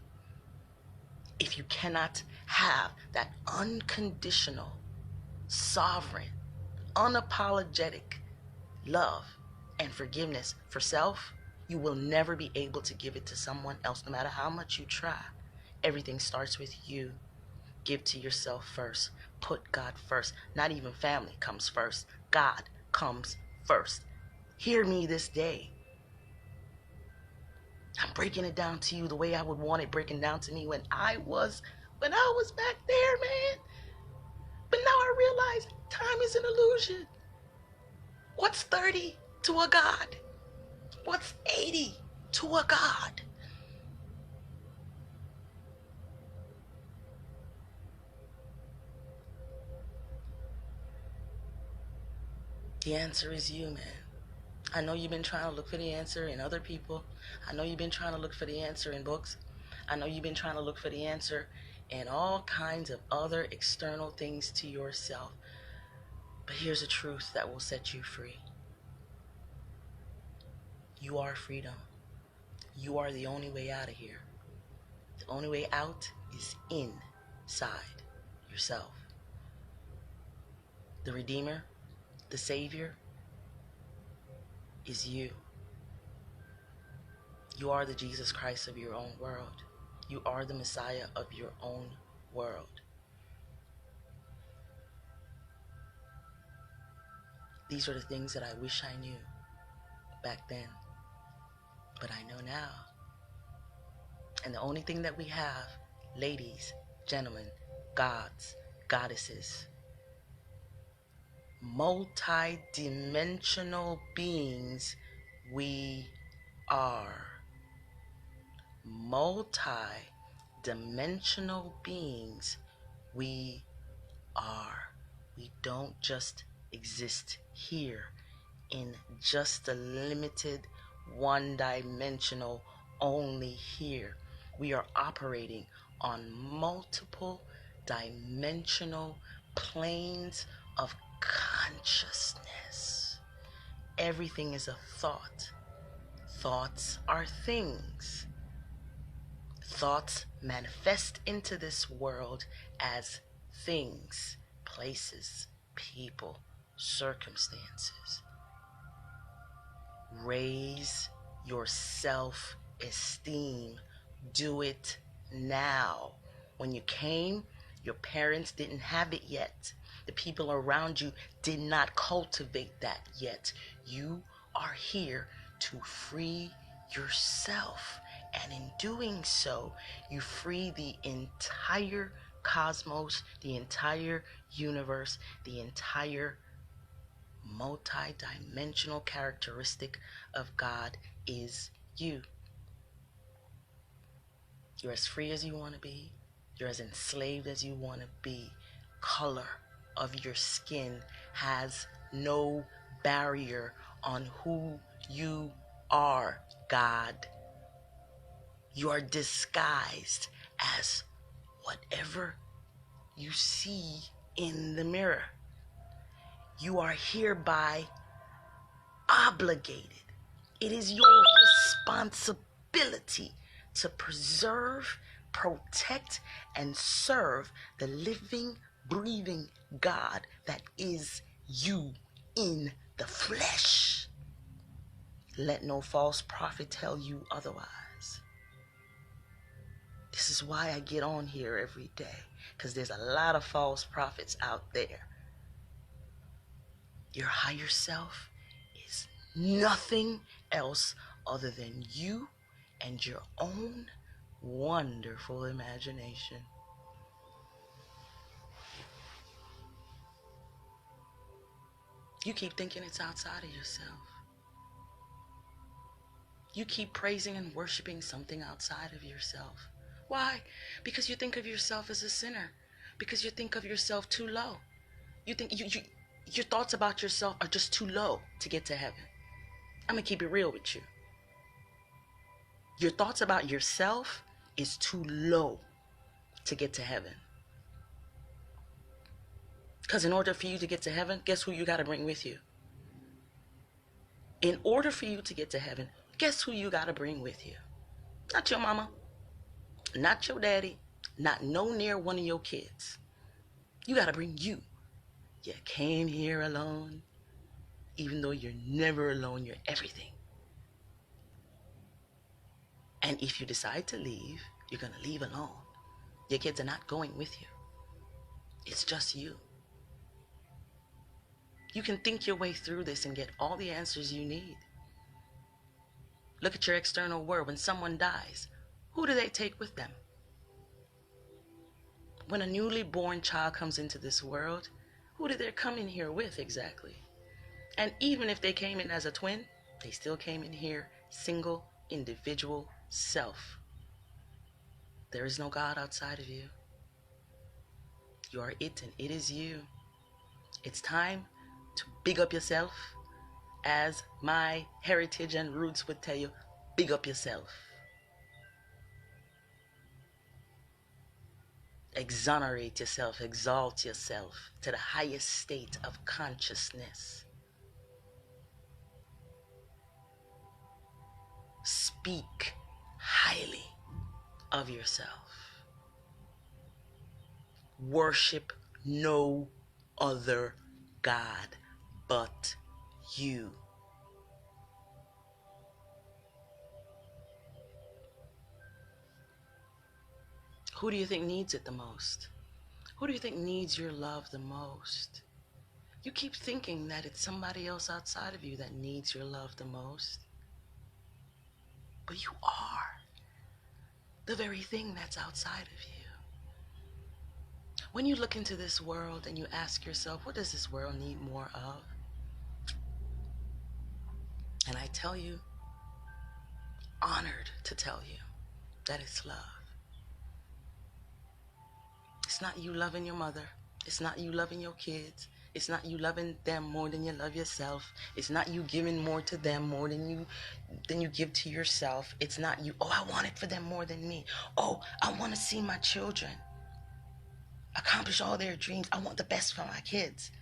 If you cannot have that unconditional, sovereign, unapologetic love and forgiveness for self, you will never be able to give it to someone else, no matter how much you try. Everything starts with you. Give to yourself first. Put God first. Not even family comes first. God comes first. Hear me this day. I'm breaking it down to you the way I would want it breaking down to me when I was back there, man. But now I realize time is an illusion. What's 30 to a God? What's 80 to a God? The answer is you, man. I know you've been trying to look for the answer in other people. I know you've been trying to look for the answer in books. I know you've been trying to look for the answer in all kinds of other external things to yourself. But here's a truth that will set you free. You are freedom. You are the only way out of here. The only way out is inside yourself. The Redeemer, the Savior, is you. You are the Jesus Christ of your own world. You are the Messiah of your own world. These are the things that I wish I knew back then, but I know now. And the only thing that we have, ladies, gentlemen, gods, goddesses, multi-dimensional beings, we are. Multi-dimensional beings, we are. We don't just exist here in just a limited, one-dimensional, only here. We are operating on multiple dimensional planes of consciousness. Everything is a thought. Thoughts are things. Thoughts manifest into this world as things, places, people, circumstances. Raise your self-esteem. Do it now. When you came, your parents didn't have it yet. The people around you did not cultivate that yet. You are here to free yourself. And in doing so, you free the entire cosmos, the entire universe, the entire multi-dimensional characteristic of God is you. You're as free as you want to be. You're as enslaved as you want to be. Color of your skin has no barrier on who you are. God. You are disguised as whatever you see in the mirror. You are hereby obligated. It is your responsibility to preserve, protect, and serve the living, breathing God that is you in the flesh. Let no false prophet tell you otherwise. This is why I get on here every day, because there's a lot of false prophets out there. Your higher self is nothing else other than you and your own wonderful imagination. You keep thinking it's outside of yourself. You keep praising and worshiping something outside of yourself. Why? Because you think of yourself as a sinner. Because you think of yourself too low. You think your thoughts about yourself are just too low to get to heaven. I'm going to keep it real with you. Your thoughts about yourself is too low to get to heaven. Because in order for you to get to heaven, guess who you got to bring with you? In order for you to get to heaven, guess who you got to bring with you? Not your mama, not your daddy, not no near one of your kids. You got to bring you. You came here alone, even though you're never alone, you're everything. And if you decide to leave, you're going to leave alone. Your kids are not going with you. It's just you. You can think your way through this and get all the answers you need. Look at your external world. When someone dies, who do they take with them? When a newly born child comes into this world, who do they come in here with exactly? And even if they came in as a twin, they still came in here single, individual self. There is no God outside of you. You are it and it is you. It's time to big up yourself. As my heritage and roots would tell you, big up yourself. Exonerate yourself, exalt yourself to the highest state of consciousness. Speak highly of yourself. Worship no other God but you. Who do you think needs it the most? Who do you think needs your love the most? You keep thinking that it's somebody else outside of you that needs your love the most. But you are the very thing that's outside of you. When you look into this world and you ask yourself, what does this world need more of? And I tell you, honored to tell you, that it's love. It's not you loving your mother. It's not you loving your kids. It's not you loving them more than you love yourself. It's not you giving more to them more than you give to yourself. It's not you, oh, I want it for them more than me. Oh, I want to see my children accomplish all their dreams. I want the best for my kids.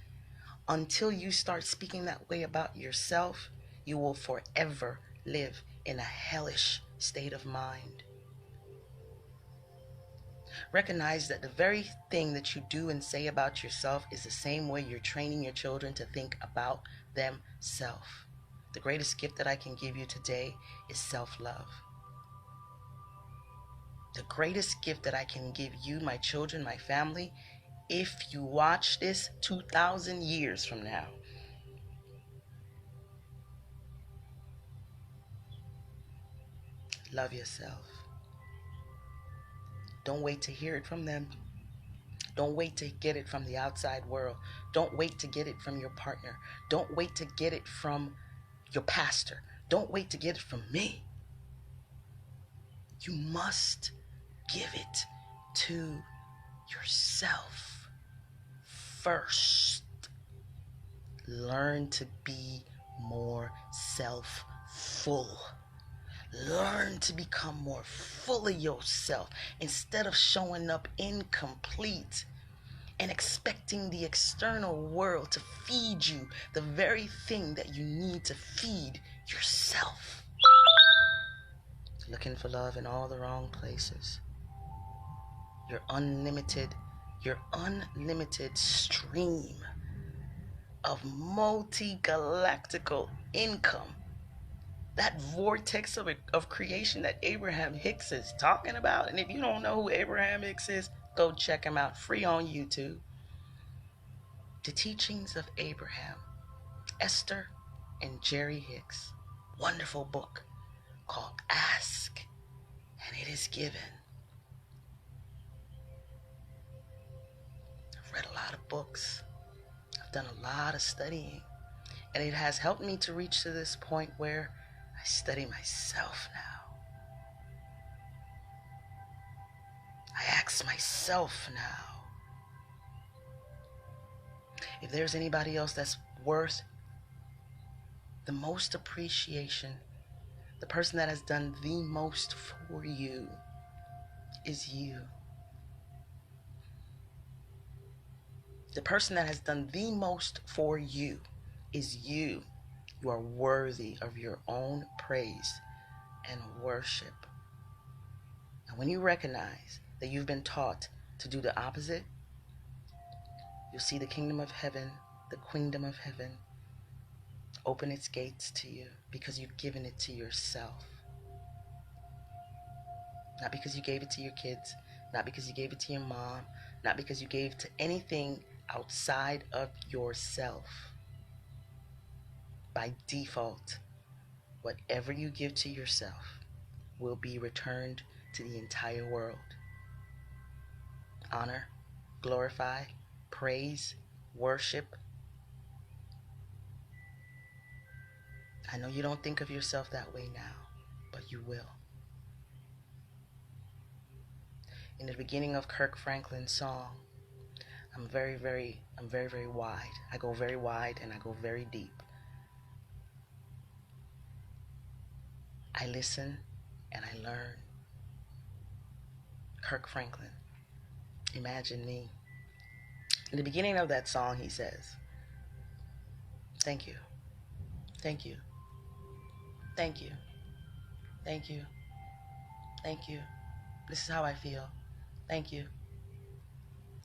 Until you start speaking that way about yourself, you will forever live in a hellish state of mind. Recognize that the very thing that you do and say about yourself is the same way you're training your children to think about themselves. The greatest gift that I can give you today is self-love. The greatest gift that I can give you, my children, my family, if you watch this 2,000 years from now, love yourself. Don't wait to hear it from them. Don't wait to get it from the outside world. Don't wait to get it from your partner. Don't wait to get it from your pastor. Don't wait to get it from me. You must give it to yourself first. Learn to be more self-full. Learn to become more fully yourself instead of showing up incomplete and expecting the external world to feed you the very thing that you need to feed yourself. Looking for love in all the wrong places. Your unlimited stream of multi-galactical income, that vortex of creation that Abraham Hicks is talking about. And if you don't know who Abraham Hicks is, go check him out, free on YouTube. The Teachings of Abraham, Esther and Jerry Hicks. Wonderful book called Ask and It Is Given. I've read a lot of books. I've done a lot of studying. And it has helped me to reach to this point where I study myself now. I ask myself now, if there's anybody else that's worth the most appreciation, the person that has done the most for you is you. The person that has done the most for you is you. You are worthy of your own praise and worship. And when you recognize that you've been taught to do the opposite, you'll see the kingdom of heaven, the queendom of heaven, open its gates to you because you've given it to yourself. Not because you gave it to your kids, not because you gave it to your mom, not because you gave to anything outside of yourself. By default, whatever you give to yourself will be returned to the entire world. Honor, glorify, praise, worship. I know you don't think of yourself that way now, but you will. In the beginning of Kirk Franklin's song, I'm very, very wide. I go very wide and I go very deep. I listen and I learn. Kirk Franklin, imagine me. In the beginning of that song, he says, thank you, thank you, thank you, thank you, thank you. This is how I feel. Thank you.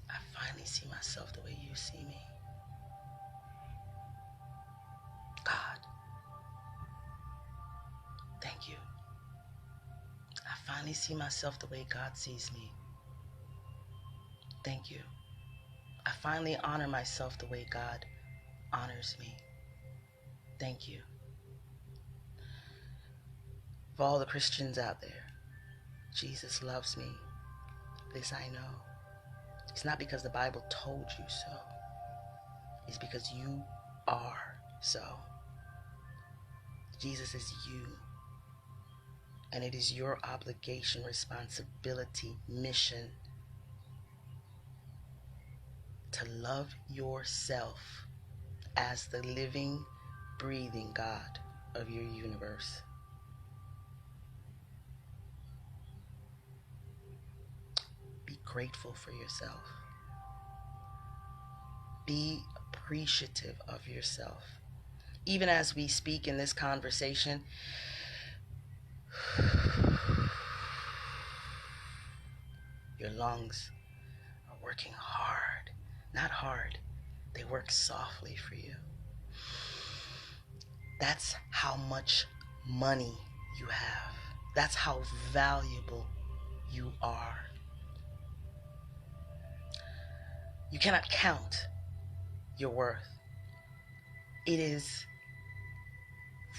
I finally see myself the way you see me. God, thank you. I finally see myself the way God sees me. Thank you. I finally honor myself the way God honors me. Thank you. For all the Christians out there, Jesus loves me. This I know. It's not because the Bible told you so. It's because you are so. Jesus is you. And it is your obligation, responsibility, mission to love yourself as the living, breathing God of your universe. Be grateful for yourself. Be appreciative of yourself. Even as we speak in this conversation, your lungs are working hard. Not hard. They work softly for you. That's how much money you have. That's how valuable you are. You cannot count your worth. It is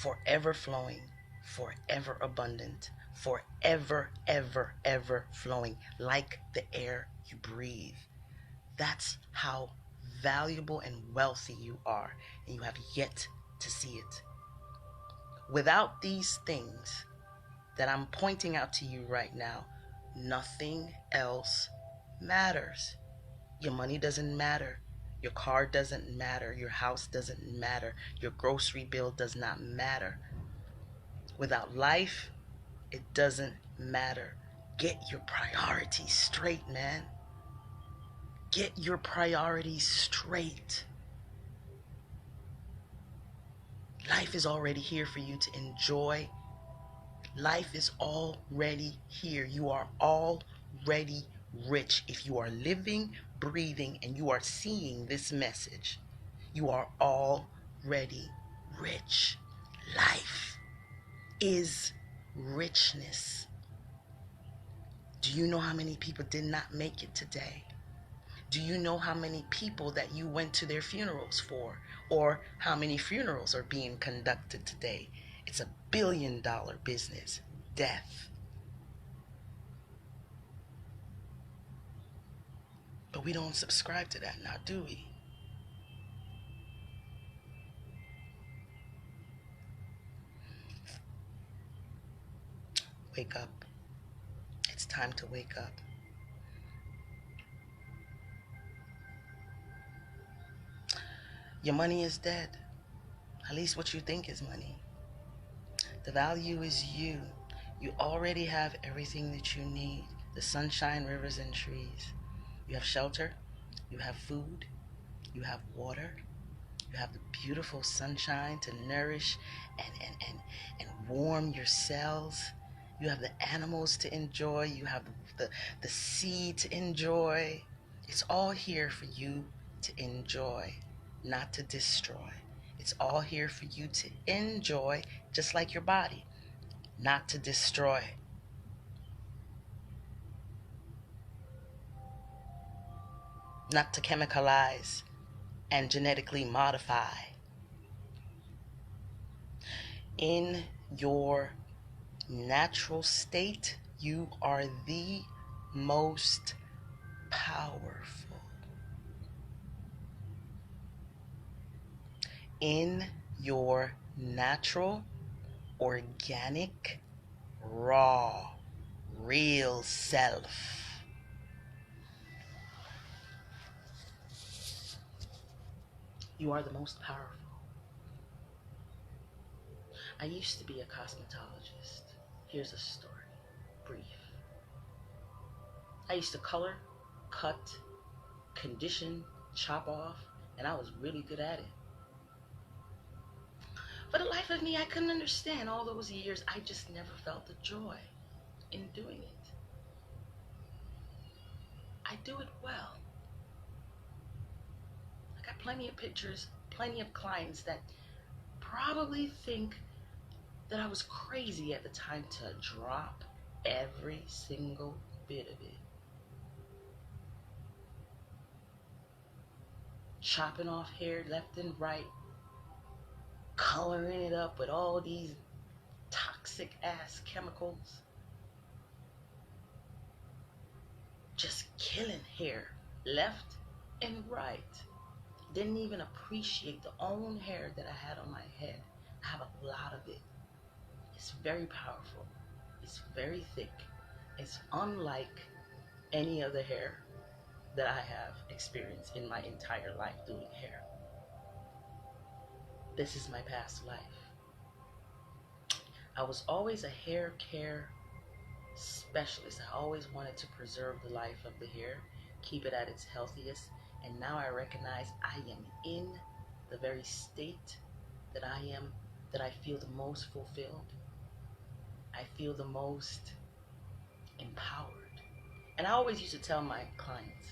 forever flowing, forever abundant, forever, ever flowing, like the air you breathe. That's how valuable and wealthy you are, and you have yet to see it. Without these things that I'm pointing out to you right now, nothing else matters. Your money doesn't matter. Your car doesn't matter. Your house doesn't matter. Your grocery bill does not matter. Without life, It doesn't matter. Get your priorities straight, man. Get your priorities straight. Life is already here for you to enjoy. Life is already here. You are already rich. If you are living, breathing, and you are seeing this message, you are already rich. Life is richness. Do you know how many people did not make it today? Do you know how many people that you went to their funerals for? Or how many funerals are being conducted today? It's $1 billion business. Death. But we don't subscribe to that now, do we? Wake up. It's time to wake up. Your money is dead. At least what you think is money. The value is you. You already have everything that you need. The sunshine, rivers, and trees. You have shelter. You have food. You have water. You have the beautiful sunshine to nourish and warm your cells. You have the animals to enjoy. You have the sea to enjoy. It's all here for you to enjoy, not to destroy. It's all here for you to enjoy, just like your body, not to destroy. Not to chemicalize and genetically modify. In your natural state, you are the most powerful. In your natural, organic, raw, real self. You are the most powerful. I used to be a cosmetologist. Here's a story, brief. I used to color, cut, condition, chop off, and I was really good at it. For the life of me, I couldn't understand all those years. I just never felt the joy in doing it. I do it well. I got plenty of pictures, plenty of clients that probably think that I was crazy at the time to drop every single bit of it. Chopping off hair left and right, coloring it up with all these toxic ass chemicals, just killing hair left and right. Didn't even appreciate the own hair that I had on my head. I have a lot of it. It's very powerful. It's very thick. It's unlike any other hair that I have experienced in my entire life doing hair. This is my past life. I was always a hair care specialist. I always wanted to preserve the life of the hair, keep it at its healthiest, and now I recognize I am in the very state that I feel the most fulfilled. I feel the most empowered. And I always used to tell my clients,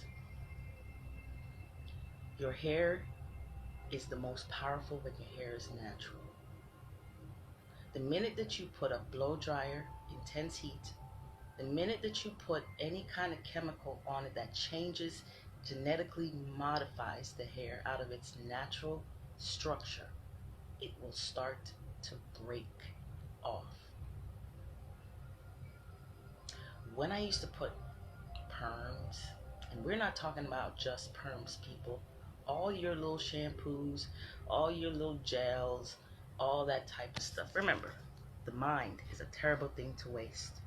your hair is the most powerful when your hair is natural. The minute that you put a blow dryer, intense heat, the minute that you put any kind of chemical on it that changes, genetically modifies the hair out of its natural structure, it will start to break off. When I used to put perms, and we're not talking about just perms, people, all your little shampoos, all your little gels, all that type of stuff. Remember, the mind is a terrible thing to waste.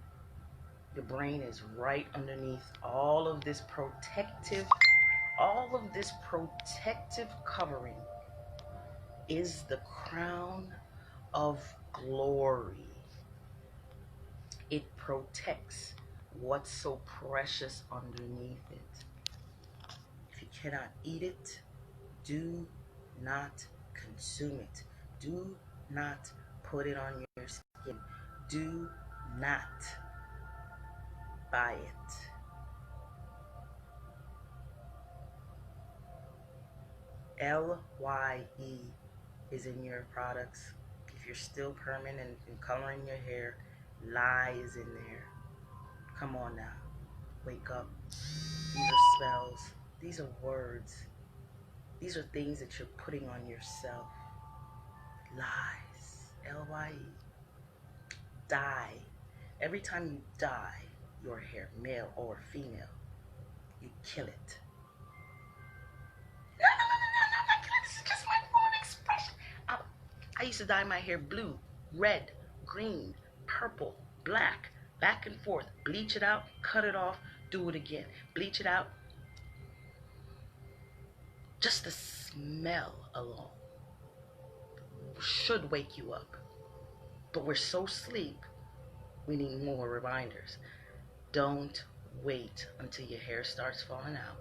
Your brain is right underneath all of this protective covering is the crown of glory. It protects what's so precious underneath it. If you cannot eat it, do not consume it. Do not put it on your skin. Do not buy it. LYE is in your products. If you're still permanent and coloring your hair, lie is in there. Come on now. Wake up. These are spells. These are words. These are things that you're putting on yourself. Lies. LYE. Die. Every time you dye your hair, male or female, you kill it. No, this is just my own expression. I used to dye my hair blue, red, green, purple, black, back and forth. Bleach it out, cut it off, do it again. Bleach it out. Just the smell alone should wake you up. But we're so asleep, we need more reminders. Don't wait until your hair starts falling out.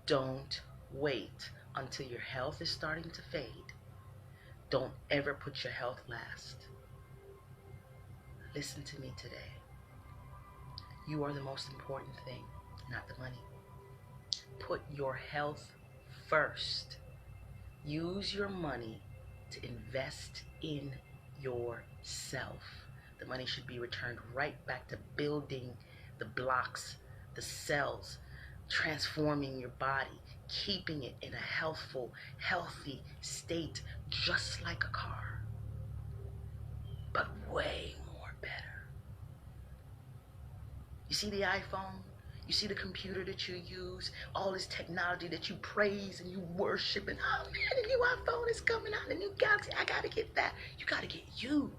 Don't wait until your health is starting to fade. Don't ever put your health last. Listen to me today. You are the most important thing, not the money. Put your health first. Use your money to invest in yourself. The money should be returned right back to building the blocks, the cells, transforming your body, keeping it in a healthful, healthy state, just like a car, but way more better. You see the iPhone? You see the computer that you use, all this technology that you praise and you worship, and oh man, the new iPhone is coming out, the new Galaxy, I gotta get that. You gotta get you.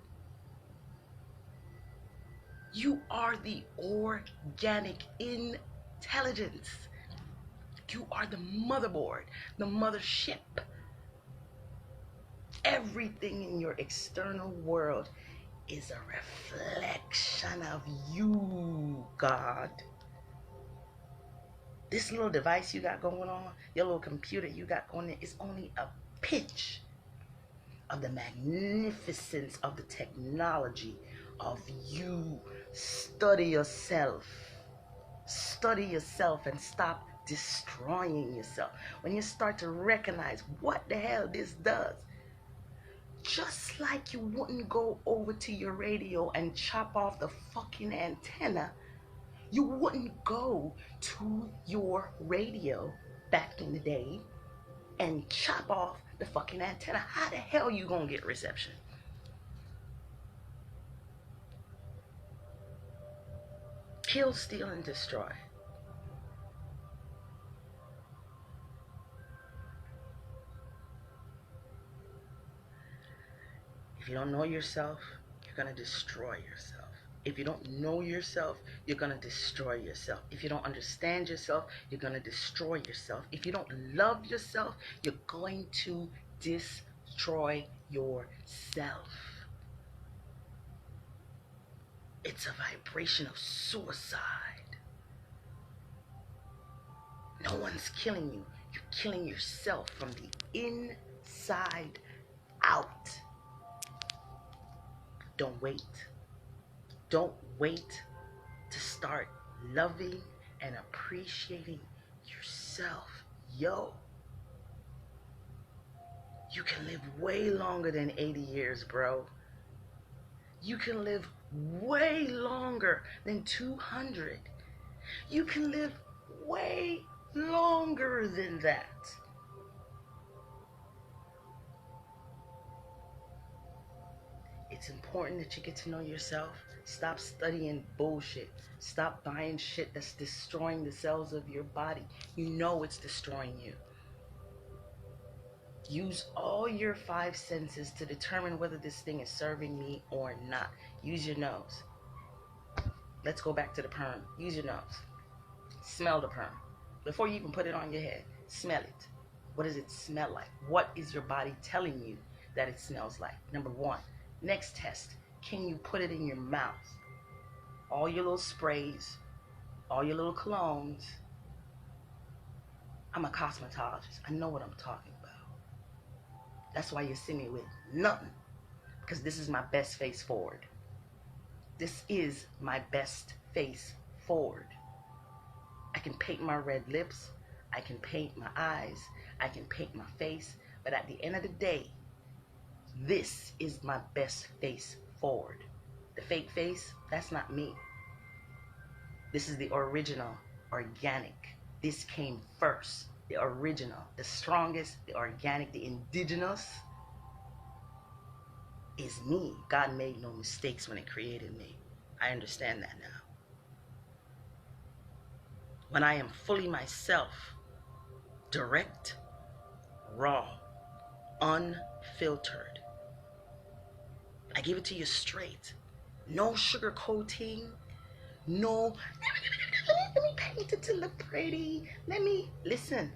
You are the organic intelligence. You are the motherboard, the mothership. Everything in your external world is a reflection of you, God. This little device you got going on, your little computer you got going in, is only a pinch of the magnificence of the technology of you. Study yourself. Study yourself and stop destroying yourself. When you start to recognize what the hell this does, just like you wouldn't go over to your radio and chop off the fucking antenna, you wouldn't go to your radio back in the day and chop off the fucking antenna. How the hell you gonna get reception? Kill, steal, and destroy. If you don't know yourself, you're gonna destroy yourself. If you don't know yourself, you're going to destroy yourself. If you don't understand yourself, you're going to destroy yourself. If you don't love yourself, you're going to destroy yourself. It's a vibration of suicide. No one's killing you. You're killing yourself from the inside out. Don't wait. Don't wait to start loving and appreciating yourself. Yo, you can live way longer than 80 years, bro. You can live way longer than 200. You can live way longer than that. It's important that you get to know yourself. Stop studying bullshit. Stop buying shit that's destroying the cells of your body. You know it's destroying you. Use all your 5 senses to determine whether this thing is serving me or not. Use your nose. Let's go back to the perm. Use your nose. Smell the perm. Before you even put it on your head, smell it. What does it smell like? What is your body telling you that it smells like? Number 1. Next test. can you put it in your mouth? All your little sprays, all your little colognes. I'm a cosmetologist. I know what I'm talking about. That's why you see me with nothing. Because this is my best face forward. This is my best face forward. I can paint my red lips. I can paint my eyes. I can paint my face. But at the end of the day, this is my best face forward. The fake face, that's not me. This is the original, organic. This came first. The original, the strongest, the organic, the indigenous is me. God made no mistakes when He created me. I understand that now. When I am fully myself, direct, raw, unfiltered, I give it to you straight. No sugar coating. No, let me paint it to look pretty. Listen.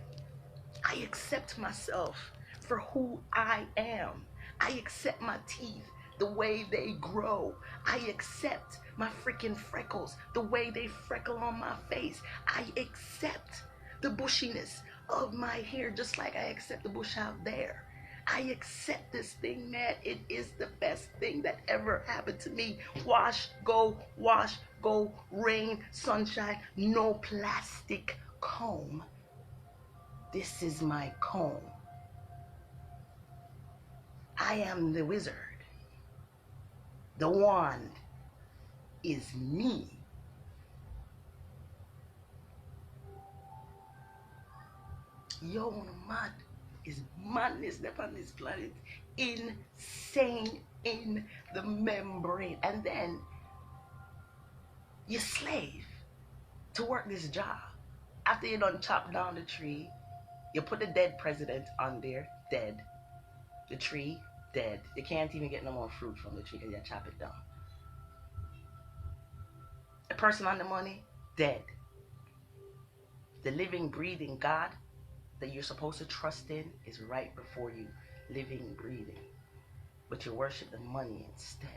I accept myself for who I am. I accept my teeth the way they grow. I accept my freaking freckles the way they freckle on my face. I accept the bushiness of my hair just like I accept the bush out there. I accept this thing, man. It is the best thing that ever happened to me. Wash, go, rain, sunshine, no plastic comb. This is my comb. I am the wizard. The wand is me. Yo, man, is madness upon this planet. Insane in the membrane. And then you slave to work this job. After you done chop down the tree, you put the dead president on there, dead. The tree, dead. You can't even get no more fruit from the tree because you chop it down. The person on the money, dead. The living, breathing God that you're supposed to trust in is right before you, living, breathing. But you worship the money instead.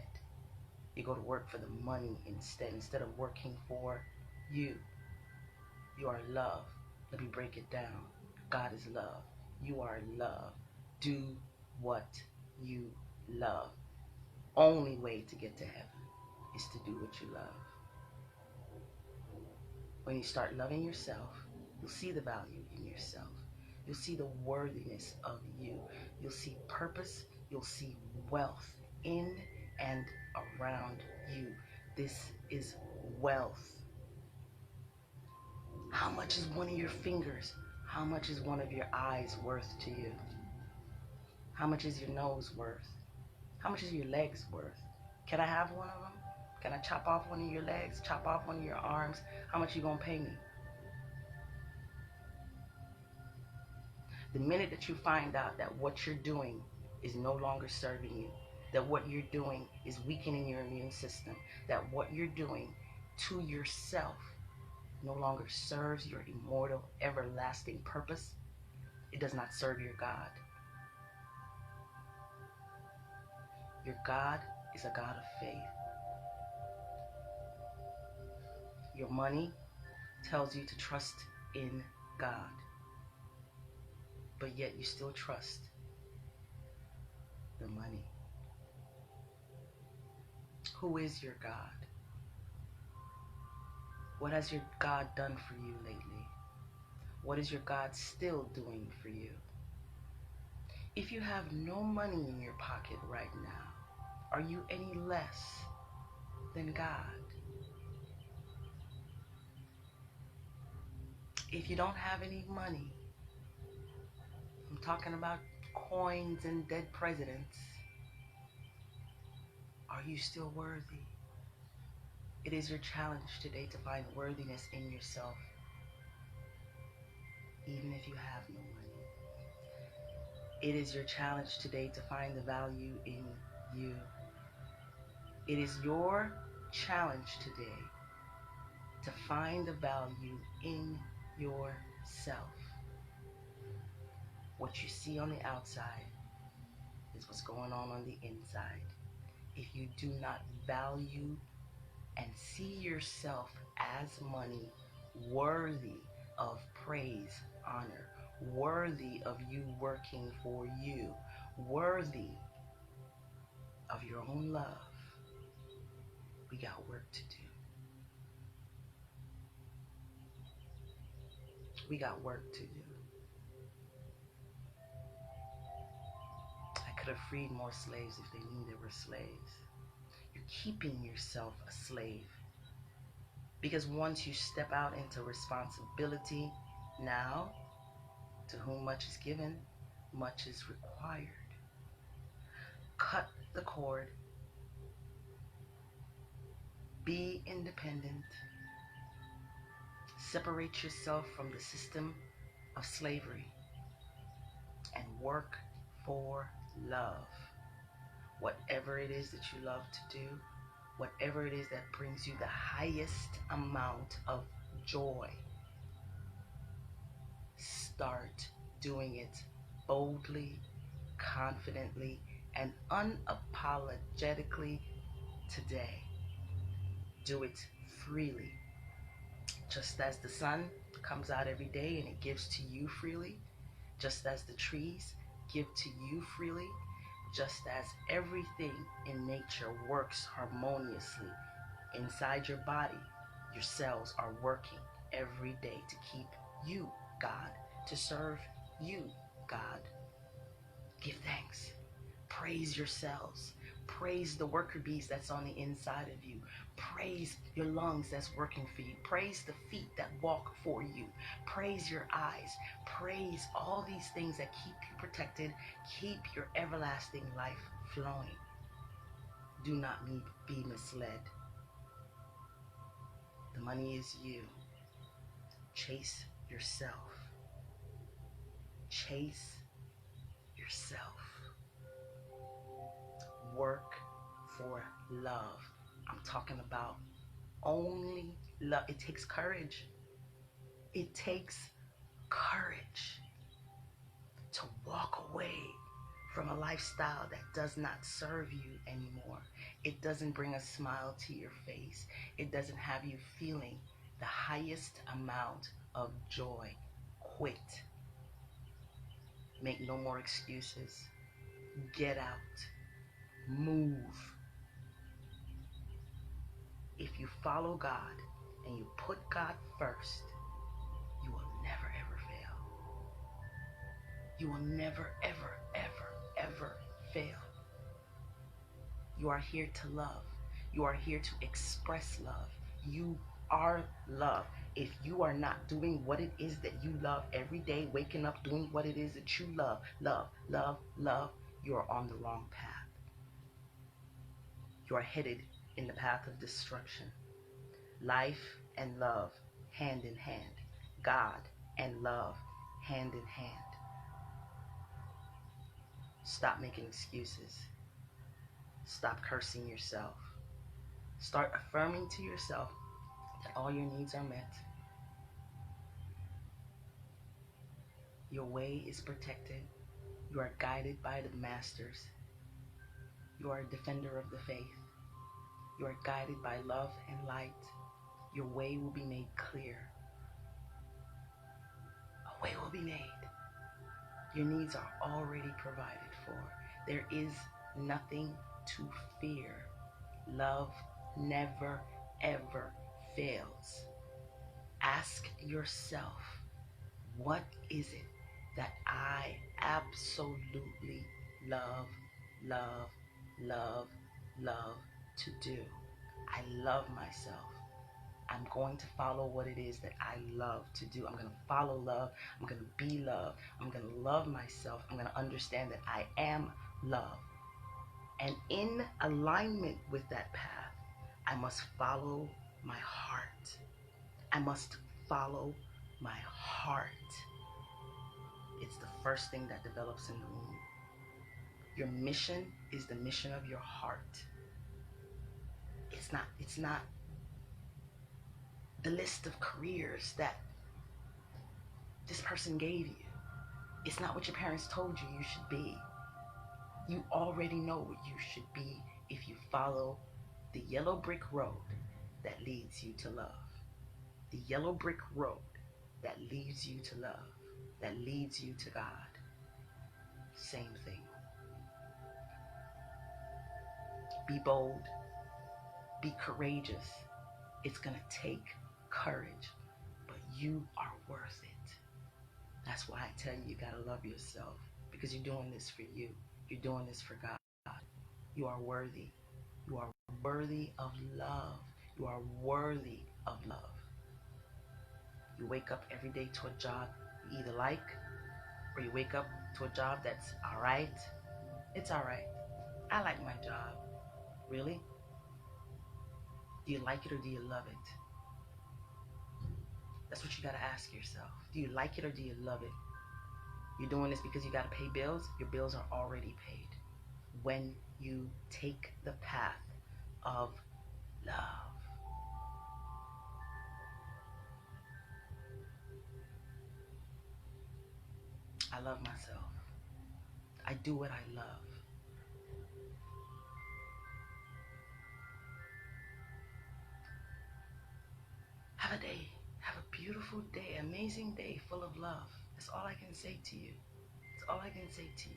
You go to work for the money instead of working for you. You are love. Let me break it down. God is love. You are love. Do what you love. Only way to get to heaven is to do what you love. When you start loving yourself, you'll see the value in yourself. You'll see the worthiness of you. You'll see purpose. You'll see wealth in and around you. This is wealth. How much is one of your fingers? How much is one of your eyes worth to you? How much is your nose worth? How much is your legs worth? Can I have one of them? Can I chop off one of your legs? Chop off one of your arms? How much you gonna pay me? The minute that you find out that what you're doing is no longer serving you, that what you're doing is weakening your immune system, that what you're doing to yourself no longer serves your immortal, everlasting purpose, it does not serve your God. Your God is a God of faith. Your money tells you to trust in God, but yet you still trust the money. Who is your God? What has your God done for you lately? What is your God still doing for you? If you have no money in your pocket right now, are you any less than God? If you don't have any money, I'm talking about coins and dead presidents, are you still worthy? It is your challenge today to find worthiness in yourself, even if you have no money. It is your challenge today to find the value in you. It is your challenge today to find the value in yourself. What you see on the outside is what's going on the inside. if you do not value and see yourself as money worthy of praise, honor, worthy of you working for you, worthy of your own love, we got work to do. We got work to do. I could have freed more slaves if they knew they were slaves. You're keeping yourself a slave. Because once you step out into responsibility, now, to whom much is given, much is required. Cut the cord. Be independent. Separate yourself from the system of slavery and work for love. Whatever it is that you love to do, whatever it is that brings you the highest amount of joy, start doing it boldly, confidently, and unapologetically today. Do it freely. Just as the sun comes out every day and it gives to you freely, just as the trees give to you freely, just as everything in nature works harmoniously inside your body, your cells are working every day to keep you, God, to serve you, God. Give thanks. Praise your cells. Praise the worker bees that's on the inside of you. Praise your lungs that's working for you. Praise the feet that walk for you. Praise your eyes. Praise all these things that keep you protected. Keep your everlasting life flowing. Do not be misled. The money is you. Chase yourself. Chase yourself. Work for love. I'm talking about only love. It takes courage. It takes courage to walk away from a lifestyle that does not serve you anymore. It doesn't bring a smile to your face. It doesn't have you feeling the highest amount of joy. Quit. Make no more excuses. Get out. Move. If you follow God and you put God first, you will never ever fail. You will never ever ever ever fail. You are here to love. You are here to express love. You are love. If you are not doing what it is that you love every day, waking up doing what it is that you love, you are on the wrong path. You are headed in the path of destruction. Life and love, hand in hand. God and love, hand in hand. Stop making excuses. Stop cursing yourself. Start affirming to yourself that all your needs are met. Your way is protected. You are guided by the masters. You are a defender of the faith. You are guided by love and light. Your way will be made clear. A way will be made. Your needs are already provided for. There is nothing to fear. Love never, ever fails. Ask yourself, what is it that I absolutely love to do? I love myself. I'm going to follow what it is that I love to do. I'm going to follow love. I'm going to be love. I'm going to love myself. I'm going to understand that I am love. And in alignment with that path, I must follow my heart. I must follow my heart. It's the first thing that develops in the womb. Your mission is the mission of your heart. It's not the list of careers that this person gave you. It's not what your parents told you you should be. You already know what you should be if you follow the yellow brick road that leads you to love. The yellow brick road that leads you to love, that leads you to God. Same thing. Be bold. Be courageous. It's going to take courage, but you are worth it. That's why I tell you, you got to love yourself, because you're doing this for you. You're doing this for God. You are worthy. You are worthy of love. You are worthy of love. You wake up every day to a job you either like, or you wake up to a job that's all right. It's all right. I like my job. Really? Do you like it or do you love it? That's what you got to ask yourself. Do you like it or do you love it? You're doing this because you got to pay bills? Your bills are already paid. When you take the path of love. I love myself. I do what I love. Have a day. Have a beautiful day, amazing day full of love. That's all I can say to you. That's all I can say to you.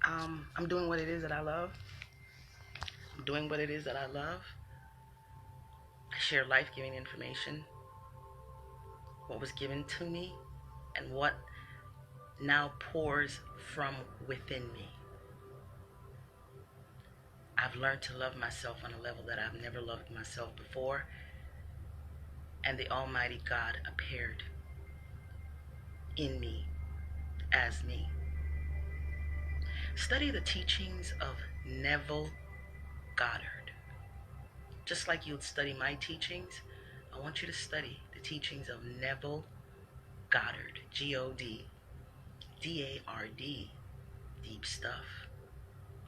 I'm doing what it is that I love. I'm doing what it is that I love. I share life-giving information, what was given to me, and what now pours from within me. I've learned to love myself on a level that I've never loved myself before, and the Almighty God appeared in me as me. Study the teachings of Neville Goddard. Just like you would study my teachings, I want you to study the teachings of Neville Goddard. Goddard. Deep stuff.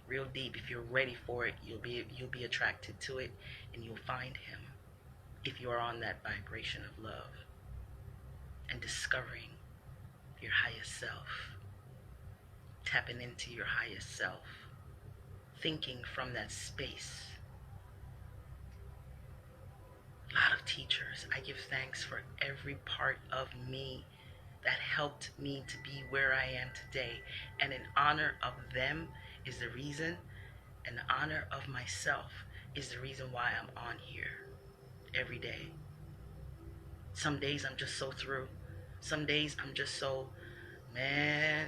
Real deep. If you're ready for it, you'll be attracted to it, and you'll find him if you are on that vibration of love and discovering your highest self, tapping into your highest self, thinking from that space. A lot of teachers, I give thanks for every part of me that helped me to be where I am today, and in honor of them is the reason, and the honor of myself is the reason why I'm on here every day. Some days I'm just so through. Some days I'm just so, man,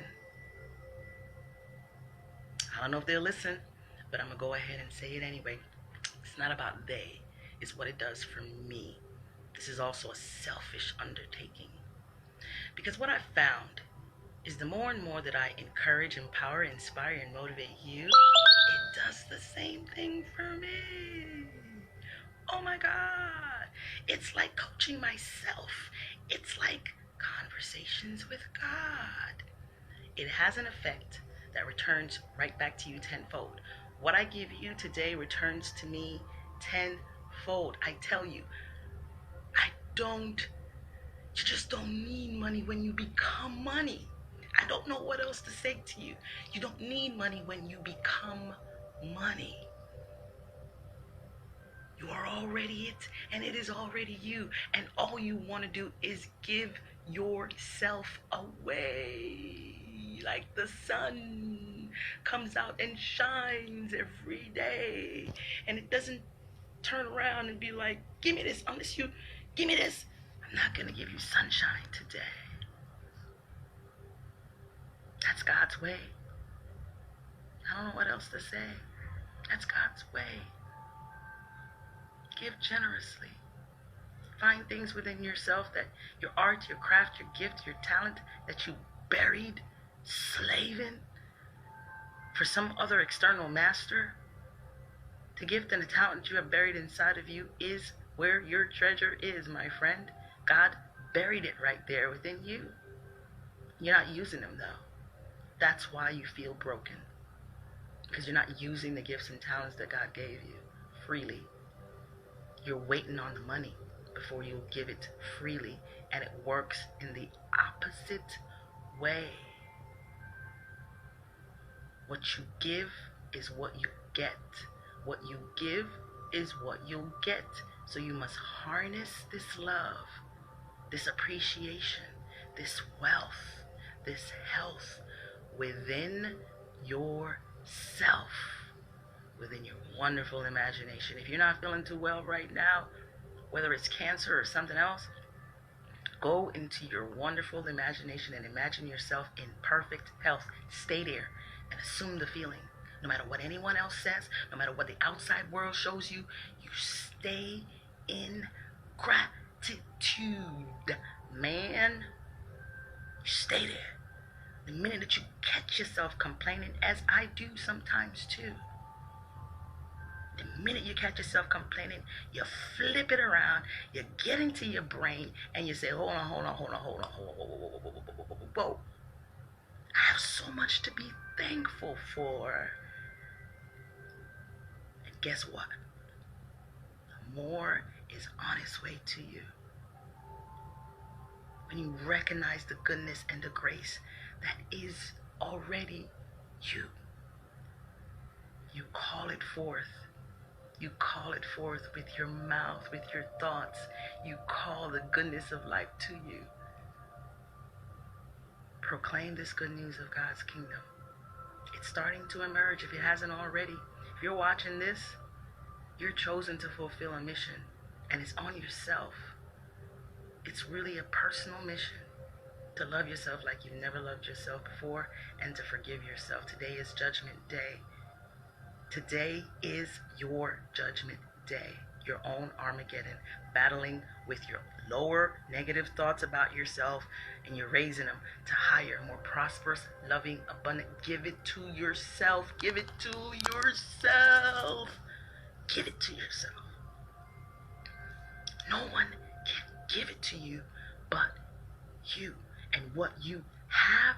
I don't know if they'll listen, but I'm going to go ahead and say it anyway. It's not about they. It's what it does for me. This is also a selfish undertaking. Because what I've found is the more and more that I encourage, empower, inspire, and motivate you, it does the same thing for me. Oh my God. It's like coaching myself. It's like conversations with God. It has an effect that returns right back to you tenfold. What I give you today returns to me tenfold. I tell you, you just don't need money when you become money. I don't know what else to say to you. You don't need money when you become money. You are already it, and it is already you. And all you want to do is give yourself away. Like the sun comes out and shines every day. And it doesn't turn around and be like, give me this, unless you give me this. I'm not going to give you sunshine today. That's God's way. I don't know what else to say. That's God's way. Give generously. Find things within yourself, that your art, your craft, your gift, your talent, that you buried, slaving for some other external master. The gift and the talent you have buried inside of you is where your treasure is, my friend. God buried it right there within you. You're not using them, though. That's why you feel broken. Because you're not using the gifts and talents that God gave you freely. You're waiting on the money before you give it freely, and it works in the opposite way. What you give is what you get. What you give is what you'll get. So you must harness this love, this appreciation, this wealth, this health within yourself, within your wonderful imagination. If you're not feeling too well right now, whether it's cancer or something else, go into your wonderful imagination and imagine yourself in perfect health. Stay there and assume the feeling. No matter what anyone else says, no matter what the outside world shows you, you stay in gratitude. Man, you stay there. The minute that you catch yourself complaining, as I do sometimes too, the minute you catch yourself complaining, you flip it around, you get into your brain, and you say, hold on. Whoa. I have so much to be thankful for. And guess what? More is on its way to you. When you recognize the goodness and the grace that is already you, you call it forth. You call it forth with your mouth, with your thoughts. You call the goodness of life to you. Proclaim this good news of God's kingdom. It's starting to emerge if it hasn't already. If you're watching this, you're chosen to fulfill a mission, and it's on yourself. It's really a personal mission to love yourself like you've never loved yourself before and to forgive yourself. Today is Judgment Day. Today is your Judgment Day, your own Armageddon, battling with your lower negative thoughts about yourself, and you're raising them to higher, more prosperous, loving, abundant. Give it to yourself. Give it to yourself. Give it to yourself. No one can give it to you but you. And what you have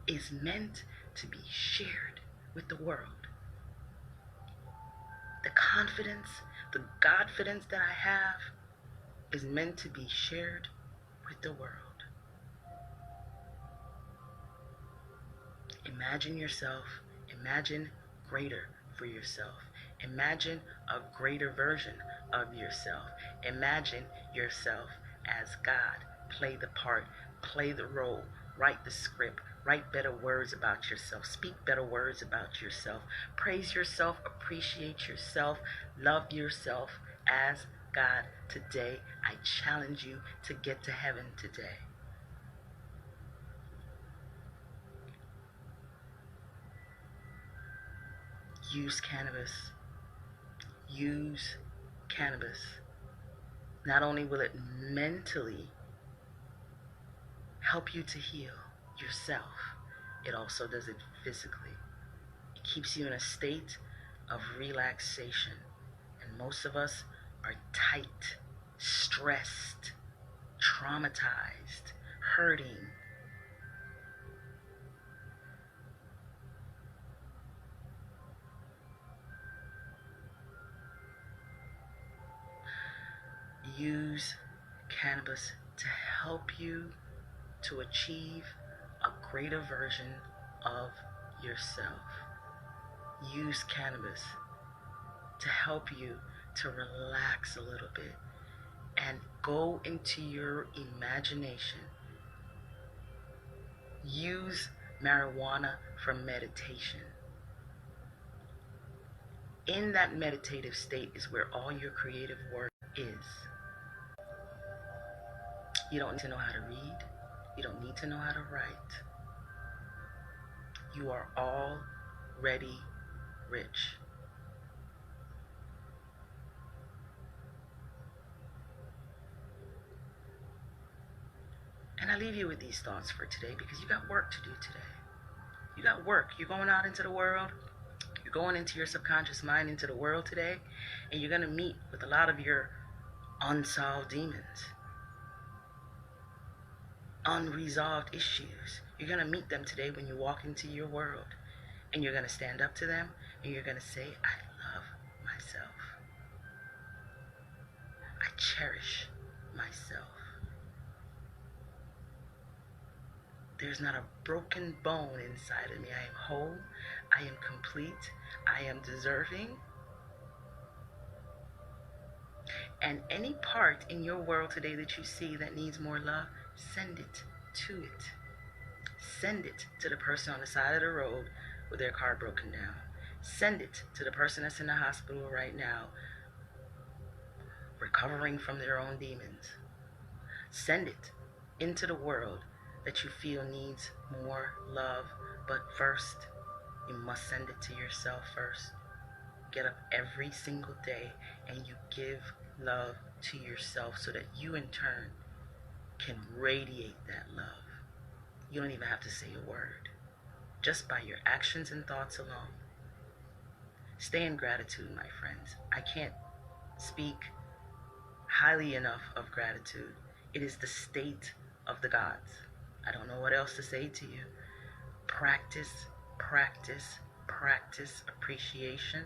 is meant to be shared with the world. The confidence, the Godfidence that I have is meant to be shared with the world. Imagine yourself. Imagine greater for yourself. Imagine a greater version of yourself. Imagine yourself as God. Play the part. Play the role. Write the script. Write better words about yourself. Speak better words about yourself. Praise yourself. Appreciate yourself. Love yourself as God. Today, I challenge you to get to heaven today. Use cannabis. Use cannabis. Not only will it mentally help you to heal yourself, it also does it physically. It keeps you in a state of relaxation. And most of us are tight, stressed, traumatized, hurting. Use cannabis to help you to achieve a greater version of yourself. Use cannabis to help you to relax a little bit and go into your imagination. Use marijuana for meditation. In that meditative state is where all your creative work is. You don't need to know how to read. You don't need to know how to write. You are already rich. And I leave you with these thoughts for today because you got work to do today. You got work. You're going out into the world. You're going into your subconscious mind, into the world today, and you're going to meet with a lot of your unsolved demons, unresolved issues. You're going to meet them today when you walk into your world, and you're going to stand up to them, and you're going to say, I love myself. I cherish myself. There's not a broken bone inside of me. I am whole. I am complete. I am deserving. And any part in your world today that you see that needs more love, send it to it. Send it to the person on the side of the road with their car broken down. Send it to the person that's in the hospital right now, recovering from their own demons. Send it into the world that you feel needs more love. But first, you must send it to yourself first. Get up every single day and you give love to yourself so that you in turn can radiate that love. You don't even have to say a word. Just by your actions and thoughts alone. Stay in gratitude, my friends. I can't speak highly enough of gratitude. It is the state of the gods. I don't know what else to say to you. Practice, practice, practice appreciation.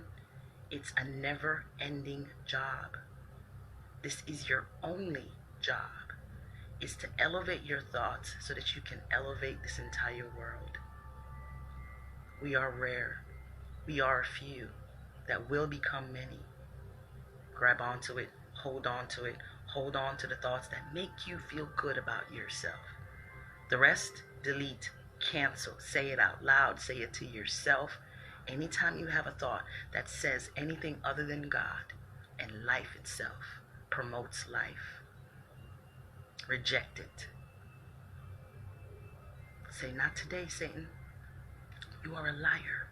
It's a never-ending job. This is your only job, is to elevate your thoughts so that you can elevate this entire world. We are rare. We are a few that will become many. Grab onto it, hold on to it, hold on to the thoughts that make you feel good about yourself. The rest, delete, cancel, say it out loud, say it to yourself. Anytime you have a thought that says anything other than God and life itself promotes life, reject it. Say, not today, Satan. You are a liar.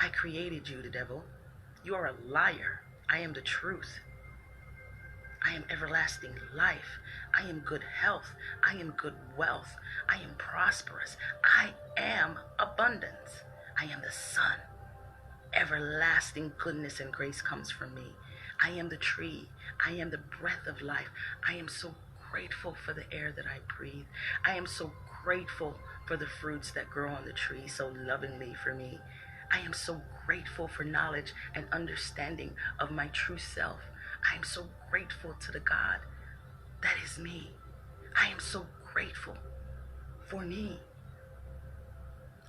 I created you, the devil. You are a liar. I am the truth. I am everlasting life. I am good health. I am good wealth. I am prosperous. I am abundance. I am the sun. Everlasting goodness and grace comes from me. I am the tree. I am the breath of life. I am so grateful for the air that I breathe. I am so grateful for the fruits that grow on the tree so lovingly for me. I am so grateful for knowledge and understanding of my true self. I am so grateful to the God that is me. I am so grateful for me.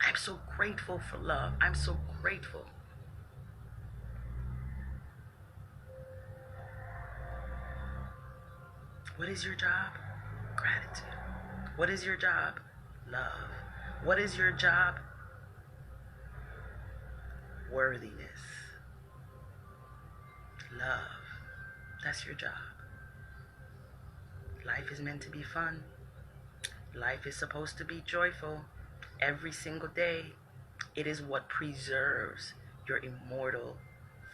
I'm so grateful for love. I'm so grateful. What is your job? Gratitude. What is your job? Love. What is your job? Worthiness. Love. That's your job. Life is meant to be fun. Life is supposed to be joyful every single day. It is what preserves your immortal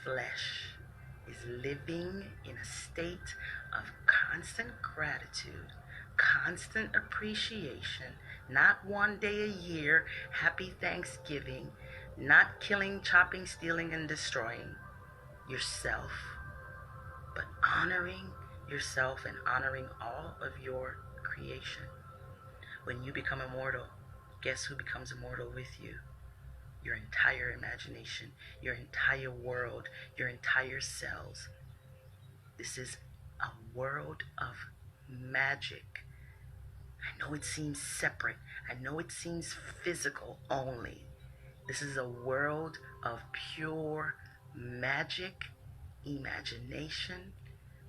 flesh, is living in a state of constant gratitude, constant appreciation, not one day a year, happy Thanksgiving, not killing, chopping, stealing, and destroying yourself, but honoring yourself and honoring all of your creation. When you become immortal, guess who becomes immortal with you? Your entire imagination, your entire world, your entire cells. This is a world of magic. I know it seems separate. I know it seems physical only. This is a world of pure magic, imagination.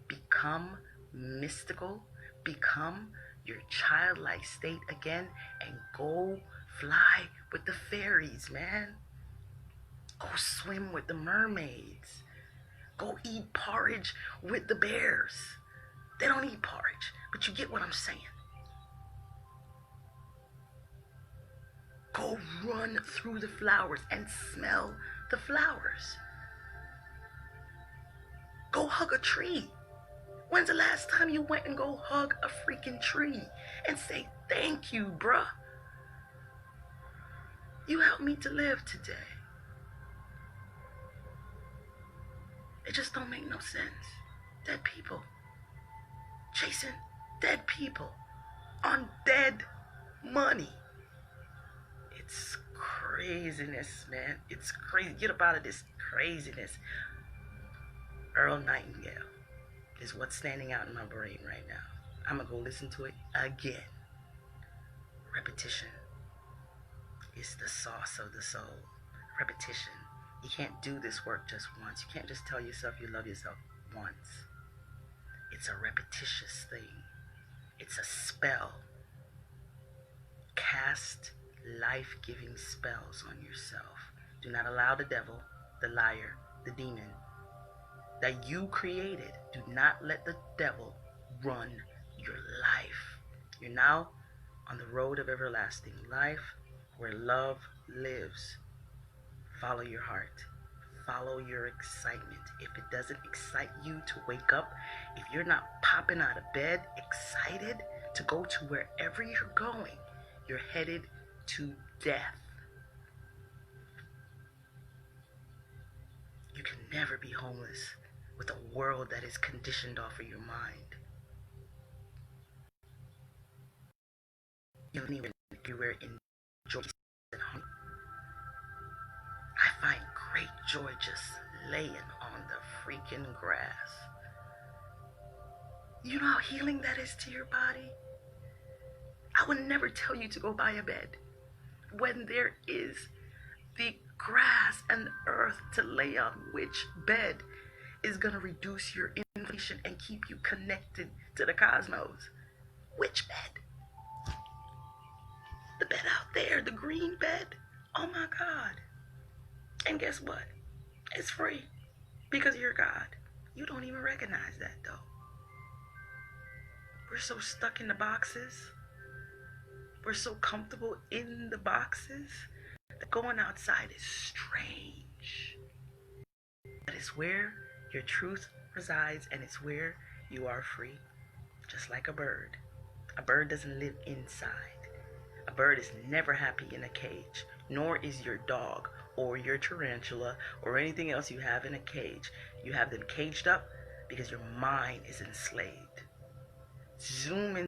Become mystical, become your childlike state again, and go fly with the fairies, man. Go swim with the mermaids. Go eat porridge with the bears. They don't eat porridge, but you get what I'm saying. Go run through the flowers and smell the flowers. Go hug a tree. When's the last time you went and go hug a freaking tree and say, thank you, bruh? You helped me to live today. It just don't make no sense. Dead people. Chasing dead people on dead money. It's craziness, man. It's crazy. Get up out of this craziness. Earl Nightingale is what's standing out in my brain right now. I'm going to go listen to it again. Repetition is the sauce of the soul. Repetition. You can't do this work just once. You can't just tell yourself you love yourself once. It's a repetitious thing. It's a spell. Cast life-giving spells on yourself. Do not allow the devil, the liar, the demon that you created, do not let the devil run your life. You're now on the road of everlasting life where love lives. Follow your heart. Follow your excitement. If it doesn't excite you to wake up, if you're not popping out of bed excited to go to wherever you're going, you're headed to death. You can never be homeless with a world that is conditioned off of your mind. You don't even everywhere in joy and hunger. I find great joy just laying on the freaking grass. You know how healing that is to your body? I would never tell you to go buy a bed when there is the grass and earth to lay on. Which bed is going to reduce your inflation and keep you connected to the cosmos? Which bed? The bed out there, the green bed. Oh my God. And guess what? It's free because you're God. You don't even recognize that though. We're so stuck in the boxes. We're so comfortable in the boxes that going outside is strange. That is where your truth resides, and it's where you are free. Just like a bird. A bird doesn't live inside. A bird is never happy in a cage, nor is your dog or your tarantula or anything else you have in a cage. You have them caged up because your mind is enslaved. Zoom in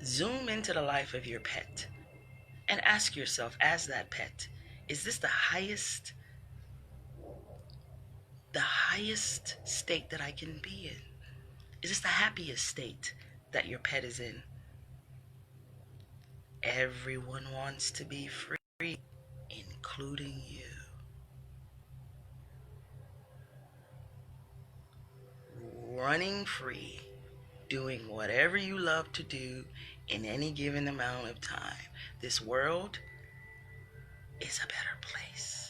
Zoom into the life of your pet and ask yourself, as that pet, is this the highest state that I can be in? Is this the happiest state that your pet is in? Everyone wants to be free, including you. Running free, doing whatever you love to do in any given amount of time. This world is a better place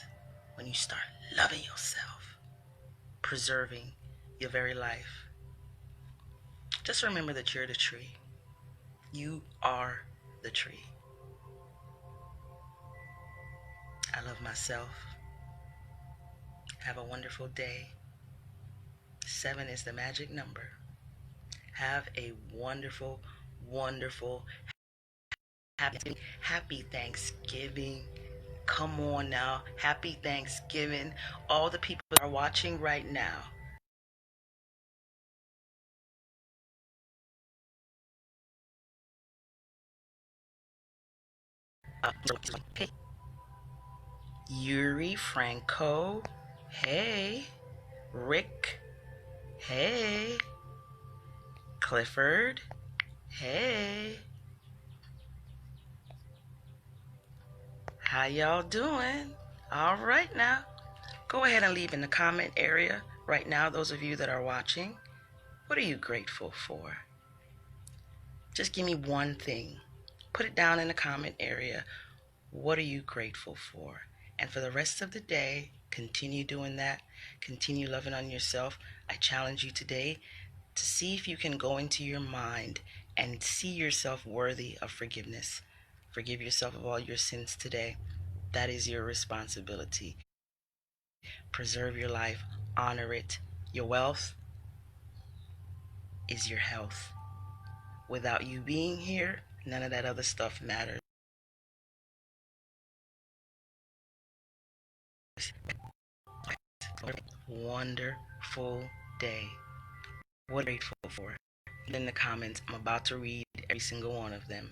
when you start loving yourself, preserving your very life. Just remember that you're the tree. You are the tree. I love myself. Have a wonderful day. 7 is the magic number. Have a wonderful, wonderful, happy Thanksgiving. Come on now. Happy Thanksgiving. All the people that are watching right now. Hey, Yuri, Franco, hey. Rick, hey. Clifford, hey. How y'all doing? All right now. Go ahead and leave in the comment area right now, those of you that are watching. What are you grateful for? Just give me one thing. Put it down in the comment area. What are you grateful for? And for the rest of the day, continue doing that. Continue loving on yourself. I challenge you today to see if you can go into your mind and see yourself worthy of forgiveness. Forgive yourself of all your sins today. That is your responsibility. Preserve your life. Honor it. Your wealth is your health. Without you being here, none of that other stuff matters. Wonderful day. What are you grateful for? in the comments. I'm about to read every single one of them.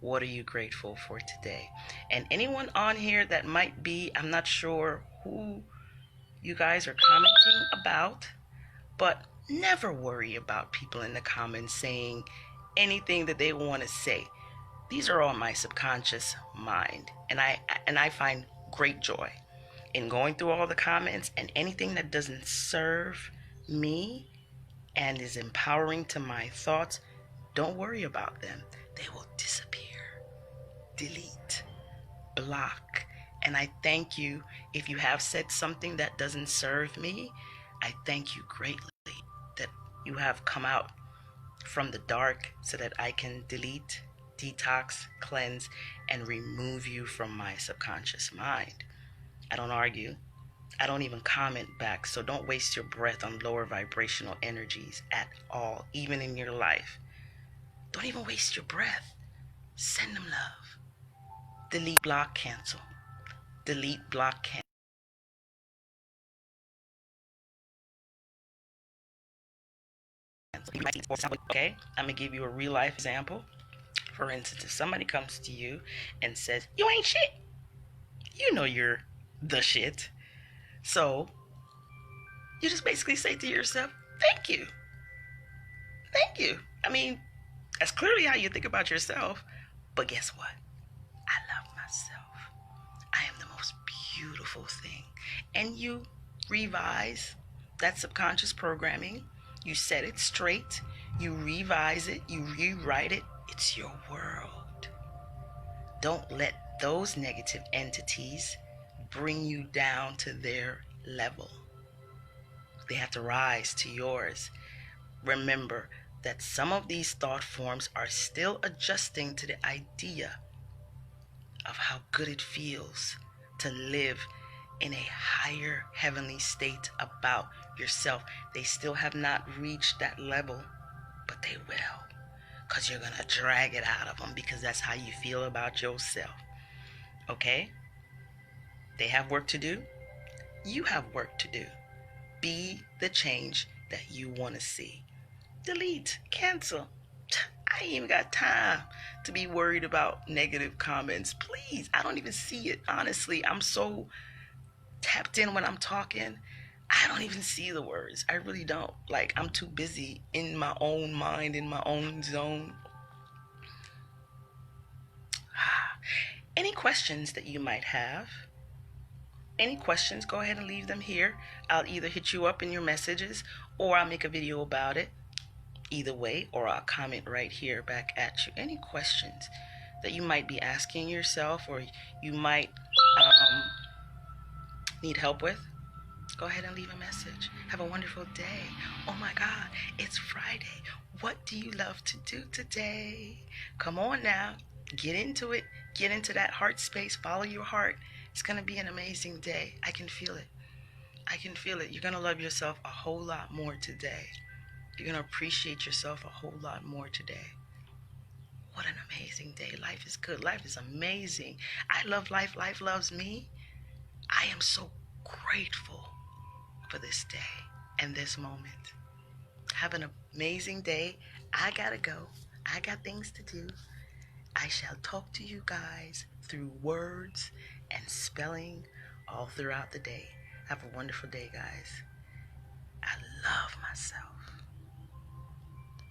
What are you grateful for today? And anyone on here that might be, I'm not sure who you guys are commenting about, but never worry about people in the comments saying anything that they want to say. These are all my subconscious mind, and I find great joy in going through all the comments, and anything that doesn't serve me and is empowering to my thoughts, don't worry about them. They will disappear. Delete, block. And I thank you if you have said something that doesn't serve me. I thank you greatly that you have come out from the dark so that I can delete, detox, cleanse, and remove you from my subconscious mind. I don't argue. I don't even comment back, so don't waste your breath on lower vibrational energies at all, even in your life. Don't even waste your breath. Send them love. Delete, block, cancel. Delete, block, cancel. Okay, I'm gonna give you a real life example. For instance, if somebody comes to you and says, "You ain't shit," you know you're the shit. So you just basically say to yourself, "Thank you. Thank you." I mean, that's clearly how you think about yourself. But guess what? I love myself. I am the most beautiful thing. And you revise that subconscious programming. You set it straight. You revise it. You rewrite it. It's your world. Don't let those negative entities bring you down to their level. They have to rise to yours. Remember that some of these thought forms are still adjusting to the idea of how good it feels to live in a higher heavenly state about yourself. They still have not reached that level, but they will, because you're going to drag it out of them, because that's how you feel about yourself. Okay? They have work to do. You have work to do. Be the change that you want to see. Delete, cancel. I ain't even got time to be worried about negative comments. Please, I don't even see it. Honestly, I'm so tapped in when I'm talking. I don't even see the words. I really don't. Like, I'm too busy in my own mind, in my own zone. Any questions that you might have? Any questions, go ahead and leave them here. I'll either hit you up in your messages or I'll make a video about it. Either way, or I'll comment right here back at you. Any questions that you might be asking yourself or you might need help with, go ahead and leave a message. Have a wonderful day. Oh my God, it's Friday. What do you love to do today? Come on now, get into it. Get into that heart space. Follow your heart. It's going to be an amazing day. I can feel it. I can feel it. You're going to love yourself a whole lot more today. You're going to appreciate yourself a whole lot more today. What an amazing day. Life is good. Life is amazing. I love life. Life loves me. I am so grateful for this day and this moment. Have an amazing day. I gotta go. I got things to do. I shall talk to you guys through words and spelling all throughout the day. Have a wonderful day, guys. I love myself.